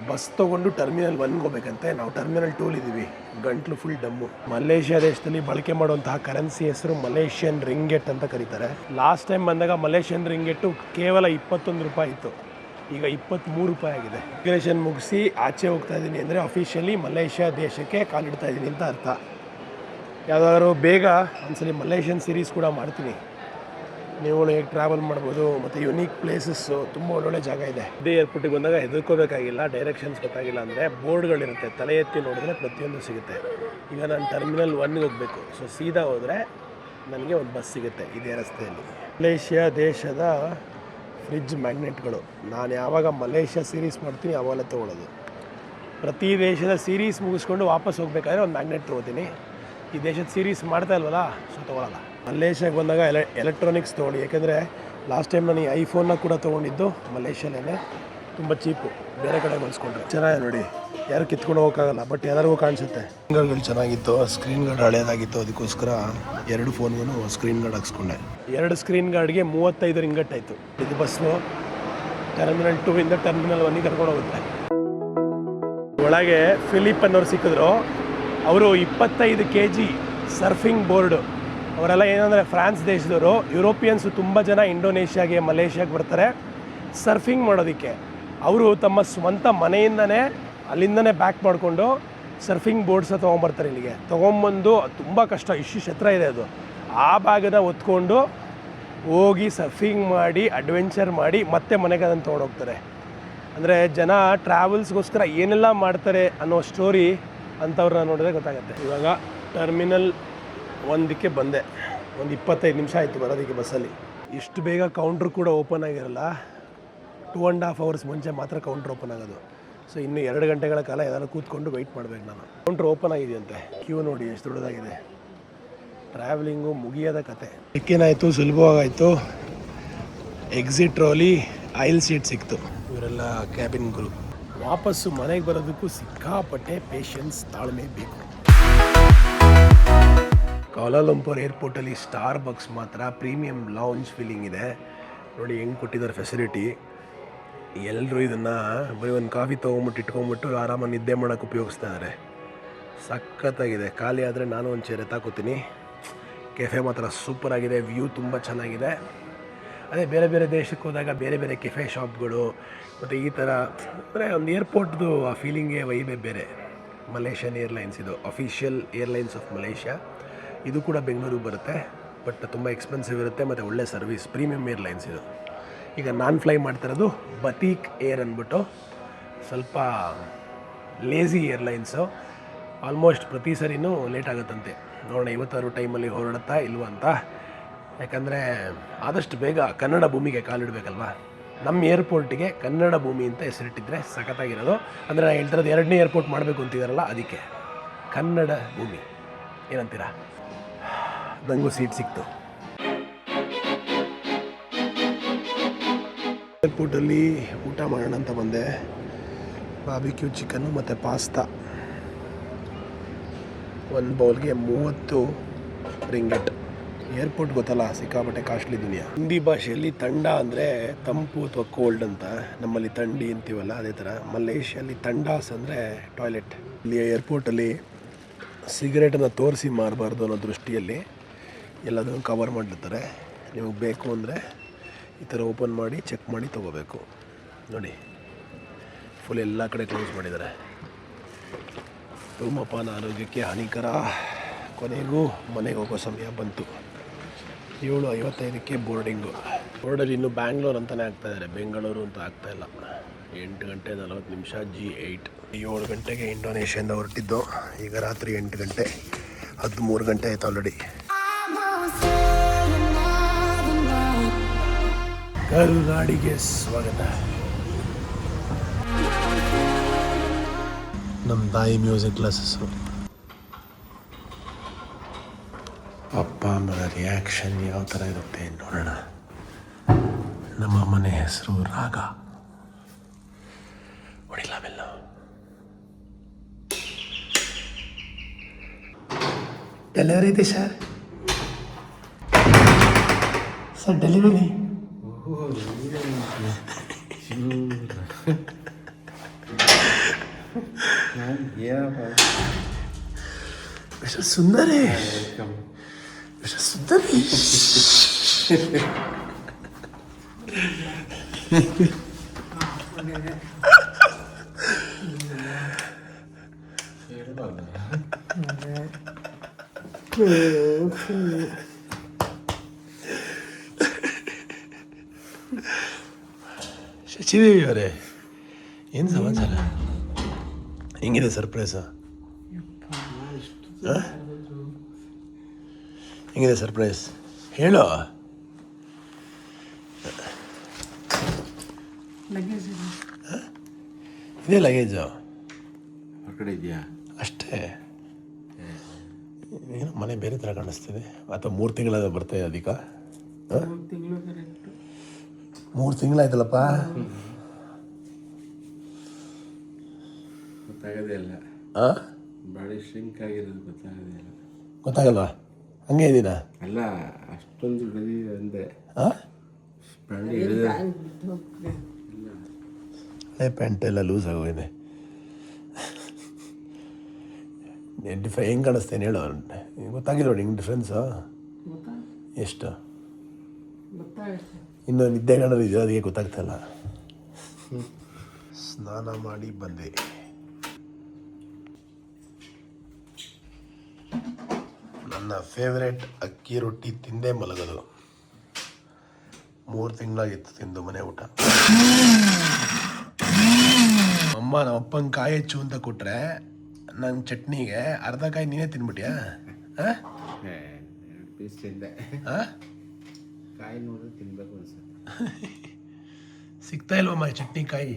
ಬಸ್ ತೊಗೊಂಡು ಟರ್ಮಿನಲ್ 1ಗೆ ಹೋಗ್ಬೇಕಂತೆ. ನಾವು ಟರ್ಮಿನಲ್ 2 ಇದ್ದೀವಿ, ಗಂಟ್ಲು ಫುಲ್ ಡಮ್ಮು. ಮಲೇಷ್ಯಾ ದೇಶದಲ್ಲಿ ಬಳಕೆ ಮಾಡುವಂತಹ ಕರೆನ್ಸಿ ಹೆಸರು ಮಲೇಷಿಯನ್ ರಿಂಗೆಟ್ ಅಂತ ಕರೀತಾರೆ. ಲಾಸ್ಟ್ ಟೈಮ್ ಬಂದಾಗ ಮಲೇಷಿಯನ್ ರಿಂಗೆಟ್ಟು ಕೇವಲ 21 ರೂಪಾಯಿ ಇತ್ತು, ಈಗ 23 ರೂಪಾಯಿ ಆಗಿದೆ. ಇಮಿಗ್ರೇಷನ್ ಮುಗಿಸಿ ಆಚೆ ಹೋಗ್ತಾ ಇದ್ದೀನಿ ಅಂದರೆ ಅಫಿಷಿಯಲಿ ಮಲೇಷ್ಯಾ ದೇಶಕ್ಕೆ ಕಾಲಿಡ್ತಾ ಇದ್ದೀನಿ ಅಂತ ಅರ್ಥ. ಯಾವುದಾದ್ರು ಬೇಗ ಒಂದ್ಸಲಿ ಮಲೇಷಿಯನ್ ಸೀರೀಸ್ ಕೂಡ ಮಾಡ್ತೀನಿ. ನೀವುಗಳು ಹೇಗೆ ಟ್ರಾವೆಲ್ ಮಾಡ್ಬೋದು, ಮತ್ತು ಯುನೀಕ್ ಪ್ಲೇಸಸ್ಸು ತುಂಬ ಒಳ್ಳೊಳ್ಳೆ ಜಾಗ ಇದೆ. ಇದೇ ಏರ್ಪೋರ್ಟಿಗೆ ಬಂದಾಗ ಹೆದರ್ಕೋಬೇಕಾಗಿಲ್ಲ, ಡೈರೆಕ್ಷನ್ಸ್ ಗೊತ್ತಾಗಿಲ್ಲ ಅಂದರೆ ಬೋರ್ಡ್ಗಳಿರುತ್ತೆ, ತಲೆ ಎತ್ತಿ ನೋಡಿದ್ರೆ ಪ್ರತಿಯೊಂದು ಸಿಗುತ್ತೆ. ಈಗ ನಾನು ಟರ್ಮಿನಲ್ 1ಗೆ ಹೋಗಬೇಕು, ಸೊ ಸೀದಾ ಹೋದರೆ ನನಗೆ ಒಂದು ಬಸ್ ಸಿಗುತ್ತೆ ಇದೇ ರಸ್ತೆಯಲ್ಲಿ. ಮಲೇಷ್ಯಾ ದೇಶದ ಫ್ರಿಡ್ಜ್ ಮ್ಯಾಗ್ನೆಟ್ಗಳು ನಾನು ಯಾವಾಗ ಮಲೇಷ್ಯಾ ಸೀರೀಸ್ ಮಾಡ್ತೀನಿ ಅವೆಲ್ಲ ತೊಗೊಳ್ಳೋದು. ಪ್ರತಿ ದೇಶದ ಸೀರೀಸ್ ಮುಗಿಸ್ಕೊಂಡು ವಾಪಸ್ ಹೋಗ್ಬೇಕಾದ್ರೆ ಒಂದು ಮ್ಯಾಗ್ನೆಟ್ ತೊಗೋತೀನಿ. ಈ ದೇಶದ ಸೀರೀಸ್ ಮಾಡ್ತಾ ಇಲ್ವಲ್ಲ, ಸೊ ತೊಗೊಳ್ಳಲ್ಲ. ಮಲೇಷ್ಯಾಗೆ ಬಂದಾಗ ಎಲೆಕ್ಟ್ರಾನಿಕ್ಸ್ ತೊಗೊಳ್ಳಿ, ಯಾಕೆಂದರೆ ಲಾಸ್ಟ್ ಟೈಮ್ ನಾನು ಈ ಐಫೋನ್ನ ಕೂಡ ತೊಗೊಂಡಿದ್ದು ಮಲೇಷ್ಯಾಲೇ, ತುಂಬ ಚೀಪು. ಬೇರೆ ಕಡೆ ಬಳಸ್ಕೊಂಡ್ರೆ ಚೆನ್ನಾಗಿದೆ ನೋಡಿ, ಯಾರು ಕಿತ್ಕೊಂಡು ಹೋಗೋಕ್ಕಾಗಲ್ಲ, ಬಟ್ ಎಲ್ಲರಿಗೂ ಕಾಣಿಸುತ್ತೆ. ಸ್ಕ್ರೀನ್ ಗಾರ್ಡ್ಗಳು ಚೆನ್ನಾಗಿತ್ತು, ಸ್ಕ್ರೀನ್ ಗಾರ್ಡ್ ಹಳೇದಾಗಿತ್ತು, ಅದಕ್ಕೋಸ್ಕರ 2 ಫೋನ್ಗೂ ಸ್ಕ್ರೀನ್ ಗಾರ್ಡ್ ಹಾಕ್ಸ್ಕೊಂಡೆ. 2 ಸ್ಕ್ರೀನ್ ಗಾರ್ಡ್ಗೆ 35 ರಿಂಗಟ್ ಆಯಿತು. ಇದು ಬಸ್ಸು ಟರ್ಮಿನಲ್ 2ಇಂದ ಟರ್ಮಿನಲ್ 1ಗೆ ಕರ್ಕೊಂಡು ಹೋಗುತ್ತೆ. ಒಳಗೆ ಫಿಲಿಪ್ ಅನ್ನೋರು ಸಿಕ್ಕಿದ್ರು. ಅವರು 25 kg ಸರ್ಫಿಂಗ್ ಬೋರ್ಡು. ಅವರೆಲ್ಲ ಏನಂದರೆ ಫ್ರಾನ್ಸ್ ದೇಶದವರು. ಯುರೋಪಿಯನ್ಸು ತುಂಬ ಜನ ಇಂಡೋನೇಷ್ಯಾಗೆ ಮಲೇಷ್ಯಾಗೆ ಬರ್ತಾರೆ ಸರ್ಫಿಂಗ್ ಮಾಡೋದಕ್ಕೆ. ಅವರು ತಮ್ಮ ಸ್ವಂತ ಮನೆಯಿಂದನೇ ಅಲ್ಲಿಂದನೇ ಬ್ಯಾಕ್ ಮಾಡಿಕೊಂಡು ಸರ್ಫಿಂಗ್ ಬೋರ್ಡ್ಸ ತೊಗೊಂಬರ್ತಾರೆ ಇಲ್ಲಿಗೆ. ತೊಗೊಂಬಂದು ತುಂಬ ಕಷ್ಟ, ಇಷ್ಟು ಛತ್ರ ಇದೆ ಅದು, ಆ ಭಾಗನ ಹೊತ್ಕೊಂಡು ಹೋಗಿ ಸರ್ಫಿಂಗ್ ಮಾಡಿ ಅಡ್ವೆಂಚರ್ ಮಾಡಿ ಮತ್ತೆ ಮನೆಗೆ ಅದನ್ನು ತೊಗೊಂಡೋಗ್ತಾರೆ. ಅಂದರೆ ಜನ ಟ್ರಾವೆಲ್ಸ್ಗೋಸ್ಕರ ಏನೆಲ್ಲ ಮಾಡ್ತಾರೆ ಅನ್ನೋ ಸ್ಟೋರಿ ಅಂಥವ್ರನ್ನ ನೋಡಿದ್ರೆ ಗೊತ್ತಾಗುತ್ತೆ. ಇವಾಗ ಟರ್ಮಿನಲ್ 1ಕ್ಕೆ ಬಂದೆ, ಒಂದು 25 ನಿಮಿಷ ಆಯಿತು ಬರೋದಕ್ಕೆ ಬಸ್ಸಲ್ಲಿ. ಇಷ್ಟು ಬೇಗ ಕೌಂಟ್ರ್ ಕೂಡ ಓಪನ್ ಆಗಿರಲ್ಲ, 2.5 hours ಮುಂಚೆ ಮಾತ್ರ ಕೌಂಟ್ರ್ ಓಪನ್ ಆಗೋದು. ಸೊ ಇನ್ನು 2 ಗಂಟೆಗಳ ಕಾಲ ಏನಾದ್ರು ಕೂತ್ಕೊಂಡು ವೆಯ್ಟ್ ಮಾಡಬೇಕು ನಾನು. Counter open ಆಗಿದೆಯಂತೆ. ಕ್ಯೂ ನೋಡಿ ಎಷ್ಟು ದೊಡ್ಡದಾಗಿದೆ. ಟ್ರಾವೆಲಿಂಗು ಮುಗಿಯೋದ ಕತೆ. ಏನಾಯಿತು, ಸುಲಭವಾಗಾಯಿತು. ಎಕ್ಸಿಟ್ ಟ್ರಾಲಿ ಐಲ್ ಸೀಟ್ ಸಿಕ್ತು. ಇವರೆಲ್ಲ ಕ್ಯಾಬಿನ್ಗಳು. ವಾಪಸ್ಸು ಮನೆಗೆ ಬರೋದಕ್ಕೂ ಸಿಕ್ಕಾಪಟ್ಟೆ ಪೇಷನ್ಸ್, ತಾಳ್ಮೆ ಬೇಕು. ಕೌಲಾಲಂಪುರ್ ಏರ್ಪೋರ್ಟಲ್ಲಿ ಸ್ಟಾರ್ ಬಕ್ಸ್ ಮಾತ್ರ ಪ್ರೀಮಿಯಂ ಲೌಂಜ್ ಫೀಲಿಂಗ್ ಇದೆ ನೋಡಿ. ಹೆಂಗೆ ಕೊಟ್ಟಿದ್ದಾರೆ ಫೆಸಿಲಿಟಿ. ಎಲ್ಲರೂ ಇದನ್ನು ಬರೀ ಒಂದು ಕಾಫಿ ತೊಗೊಂಬಿಟ್ಟು ಇಟ್ಕೊಂಬಿಟ್ಟು ಆರಾಮಾಗಿ ನಿದ್ದೆ ಮಾಡೋಕ್ಕೆ ಉಪಯೋಗಿಸ್ತಾ ಇದ್ದಾರೆ. ಸಖತ್ತಾಗಿದೆ. ಖಾಲಿ ಆದರೆ ನಾನು ಒಂದು ಚೇರ್ ಎತ್ತಾಕೋತೀನಿ. ಕೆಫೆ ಮಾತ್ರ ಸೂಪರಾಗಿದೆ. ವ್ಯೂ ತುಂಬ ಚೆನ್ನಾಗಿದೆ. ಅದೇ ಬೇರೆ ಬೇರೆ ದೇಶಕ್ಕೆ ಹೋದಾಗ ಬೇರೆ ಬೇರೆ ಕೆಫೆ ಶಾಪ್ಗಳು ಮತ್ತು ಈ ಥರ ಅಂದರೆ ಒಂದು ಏರ್ಪೋರ್ಟ್ದು ಆ ಫೀಲಿಂಗೇ ವೈಬೇ ಬೇರೆ. ಮಲೇಷಿಯನ್ ಏರ್ಲೈನ್ಸ್ ಇದು ಅಫಿಷಿಯಲ್ ಏರ್ಲೈನ್ಸ್ ಆಫ್ ಮಲೇಷ್ಯಾ. ಇದು ಕೂಡ ಬೆಂಗಳೂರಿಗೆ ಬರುತ್ತೆ, ಬಟ್ ತುಂಬ ಎಕ್ಸ್ಪೆನ್ಸಿವ್ ಇರುತ್ತೆ ಮತ್ತು ಒಳ್ಳೆ ಸರ್ವಿಸ್. ಪ್ರೀಮಿಯಂ ಏರ್ಲೈನ್ಸ್ ಇದು. ಈಗ ನಾನು ಫ್ಲೈ ಮಾಡ್ತಿರೋದು ಬತೀಕ್ ಏರ್ ಅಂದ್ಬಿಟ್ಟು, ಸ್ವಲ್ಪ ಲೇಝಿ ಏರ್ಲೈನ್ಸು. ಆಲ್ಮೋಸ್ಟ್ ಪ್ರತಿ ಸರಿನೂ ಲೇಟ್ ಆಗುತ್ತಂತೆ. ನೋಡೋಣ ಇವತ್ತಾರು ಟೈಮಲ್ಲಿ ಹೊರಡುತ್ತಾ ಇಲ್ವ ಅಂತ. ಯಾಕಂದರೆ ಆದಷ್ಟು ಬೇಗ ಕನ್ನಡ ಭೂಮಿಗೆ ಕಾಲಿಡಬೇಕಲ್ವ. ನಮ್ಮ ಏರ್ಪೋರ್ಟಿಗೆ ಕನ್ನಡ ಭೂಮಿ ಅಂತ ಹೆಸರಿಟ್ಟಿದ್ರೆ ಸಖತ್ತಾಗಿರೋದು. ಅಂದರೆ ನಾನು ಹೇಳ್ತಿರೋದು 2ನೇ ಏರ್ಪೋರ್ಟ್ ಮಾಡಬೇಕು ಅಂತಿದ್ದಾರಲ್ಲ, ಅದಕ್ಕೆ ಕನ್ನಡ ಭೂಮಿ. ಏನಂತೀರಾ? ನನಗೂ ಸೀಟ್ ಸಿಕ್ತು. ಏರ್ಪೋರ್ಟಲ್ಲಿ ಊಟ ಮಾಡೋಣ ಅಂತ ಬಂದೆ. ಬಾರ್ಬಿಕ್ಯೂ ಚಿಕನ್ನು ಮತ್ತು ಪಾಸ್ತಾ. ಒಂದು ಬೌಲ್ಗೆ 30 ರಿಂಗಿಟ್. ಏರ್ಪೋರ್ಟ್ ಗೊತ್ತಲ್ಲ, ಸಿಕ್ಕಾಪಟ್ಟೆ ಕಾಸ್ಟ್ಲಿ ದುನಿಯಾ. ಹಿಂದಿ ಭಾಷೆಯಲ್ಲಿ ತಂಡ ಅಂದರೆ ತಂಪು ಅಥವಾ ಕೋಲ್ಡ್ ಅಂತ, ನಮ್ಮಲ್ಲಿ ಥಂಡಿ ಅಂತೀವಲ್ಲ ಅದೇ ಥರ. ಮಲೇಷ್ಯಲ್ಲಿ ತಂಡಾಸ್ ಅಂದರೆ ಟಾಯ್ಲೆಟ್. ಇಲ್ಲಿ ಏರ್ಪೋರ್ಟಲ್ಲಿ ಸಿಗರೇಟನ್ನು ತೋರಿಸಿ ಮಾರಬಾರ್ದು ಅನ್ನೋ ದೃಷ್ಟಿಯಲ್ಲಿ ಎಲ್ಲದನ್ನು ಕವರ್ ಮಾಡಿರ್ತಾರೆ. ನಿಮಗೆ ಬೇಕು ಅಂದರೆ ಈ ಥರ ಓಪನ್ ಮಾಡಿ ಚೆಕ್ ಮಾಡಿ ತೊಗೋಬೇಕು. ನೋಡಿ, ಫುಲ್ ಎಲ್ಲ ಕಡೆ ಕ್ಲೋಸ್ ಮಾಡಿದ್ದಾರೆ. ಧೂಮಪಾನ ಆರೋಗ್ಯಕ್ಕೆ ಹಾನಿಕರ. ಕೊನೆಗೂ ಮನೆಗೆ ಹೋಗೋ ಸಮಯ ಬಂತು. 7:55ಕ್ಕೆ ಬೋರ್ಡಿಂಗು. ಬೋರ್ಡಲ್ಲಿ ಇನ್ನೂ ಬ್ಯಾಂಗ್ಳೂರ್ ಅಂತಲೇ ಆಗ್ತಾಯಿದ್ದಾರೆ, ಬೆಂಗಳೂರು ಅಂತ ಆಗ್ತಾಯಿಲ್ಲ. 8:40 G8. 7 ಗಂಟೆಗೆ ಇಂಡೋನೇಷ್ಯಾದಿಂದ ಹೊರಟಿದ್ದು. ಈಗ ರಾತ್ರಿ 8 ಗಂಟೆ, 13 ಗಂಟೆ ಆಯ್ತು ಆಲ್ರೆಡಿ. ಕಲ್ನಾಡಿಗೆ ಸ್ವಾಗತ. ನಮ್ಮ ತಾಯಿ ಮ್ಯೂಸಿಕ್ ಕ್ಲಾಸಸ್ಸು. ಅಪ್ಪ ಅಮ್ಮನ ರಿಯಾಕ್ಷನ್ ಯಾವ ಥರ ಇರುತ್ತೆ ನೋಡೋಣ. ನಮ್ಮ ಮನೆ ಹೆಸರು ರಾಗ. ಹೊಡಿಲ್ಲ ಬೆಲ್ಲ. ಡೆಲಿವರಿ ಇದೆ sir. Sir delivery. Mister Sundaresh, mister Sundaresh. Shachi Devi ಅವರೇ, ಏನು ಸಮಾಚಾರ? ಹೆಂಗಿದೆ ಸರ್ಪ್ರೈಸು? ಹೆಂಗಿದೆ ಸರ್ಪ್ರೈಸ್ ಹೇಳು. ಇದೇ ಲಗೇಜು
ಹೊರಗಡೆ ಇದೆಯಾ?
ಅಷ್ಟೇ. ಏನೋ ಮನೆ ಬೇರೆ ಥರ ಕಾಣಿಸ್ತಿದೆ. ಅಥವಾ 3 ತಿಂಗಳ ಬರ್ತಾಯಿದೆ ಅದಕ್ಕೆ. 3 ತಿಂಗಳಾಯ್ತಲ್ಲಪ್ಪ.
ಗೊತ್ತಾಗೋದೇ ಇಲ್ಲ. ಬಾಡಿ ಶ್ರಿಂಕ್ ಆಗಿರೋದು ಗೊತ್ತಾಗೋದೇ ಇಲ್ಲ.
ಗೊತ್ತಾಗಲ್ವಾ? ಹಂಗೆ ಇದೀನ
ಅಲ್ಲ, ಅಷ್ಟೊಂದು ಹಿಡಿದಿದೆ ಅಂದೆ. ಬಾಡಿ
ಹಳೆ ಪ್ಯಾಂಟ್ ಎಲ್ಲ ಲೂಸ್ ಆಗೋಗಿದೆ. ಹೆಂಗೆ ಕಾಣಿಸ್ತೇನೆ ಹೇಳು. ಗೊತ್ತಾಗಿಲ್ಲ ನೋಡಿ ಹಿಂಗೆ ಡಿಫ್ರೆನ್ಸು ಎಷ್ಟು. ಇನ್ನು ನಿದ್ದೆ ಕಾಣೋದು ಇದೆಯೋ ಅದಕ್ಕೆ ಗೊತ್ತಾಗ್ತಾಯಿಲ್ಲ. ಸ್ನಾನ ಮಾಡಿ ಬಂದೆ. ನನ್ನ ಫೇವ್ರೇಟ್ ಅಕ್ಕಿ ರೊಟ್ಟಿ ತಿಂದೇ ಮಲಗೋದು. 3 ತಿಂಗಳಾಗಿತ್ತು ತಿಂದು ಮನೆ ಊಟ. ಅಮ್ಮ ನಮ್ಮ ಅಪ್ಪಂಗೆ ಕಾಯಿ ಹೆಚ್ಚು ಅಂತ ಕೊಟ್ಟರೆ ನನ್ನ ಚಟ್ನಿಗೆ ಅರ್ಧ ಕಾಯಿ ನೀನೇ ತಿನ್ಬಿಟ್ಯಾ?
2 ಪೀಸ್ ತಿಂದೆ. ಕಾಯಿ ನೋಡಿದ್ರೆ ತಿನ್ಬೇಕು ಅನ್ಸುತ್ತೆ.
ಸಿಗ್ತಾ ಇಲ್ವಮ್ಮ ಚಟ್ನಿ ಕಾಯಿ?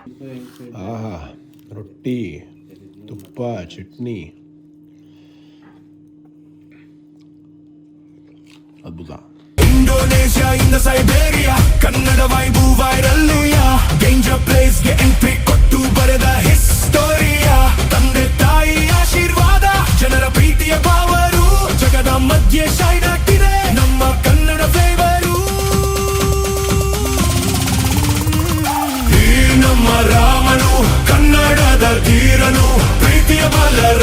ಆಹಾ, ರೊಟ್ಟಿ, ತುಪ್ಪ, ಚಟ್ನಿ, ಅದ್ಭುತ.
ಇಂಡೋನೇಷ್ಯಾ ಇಂದ ಸೈಬೇರಿಯಾ, ಕನ್ನಡ ವೈಬು ವೈರಲ್ಲಿಯಾ, ಡೇಂಜರ್ ಪ್ಲೇಸ್ಗೆ ಎಂಟ್ರಿ ಕೊಟ್ಟು ಬರೆದ ಹಿಸ್ಟೋರಿಯಾ. ತಂದೆ ತಾಯಿ ಆಶೀರ್ವಾದ, ಜನರ ಪ್ರೀತಿಯ ಪಾವರು, ಜಗದ ಮಧ್ಯೆ ಶೈನ್ ಆಗ್ತಿದೆ ನಮ್ಮ ಕನ್ನಡ ಫ್ಲೇವರು. ಈ ನಮ್ಮ ರಾಮನು, ಕನ್ನಡದ ಧೀರನು, ಪ್ರೀತಿಯ ಬಲರ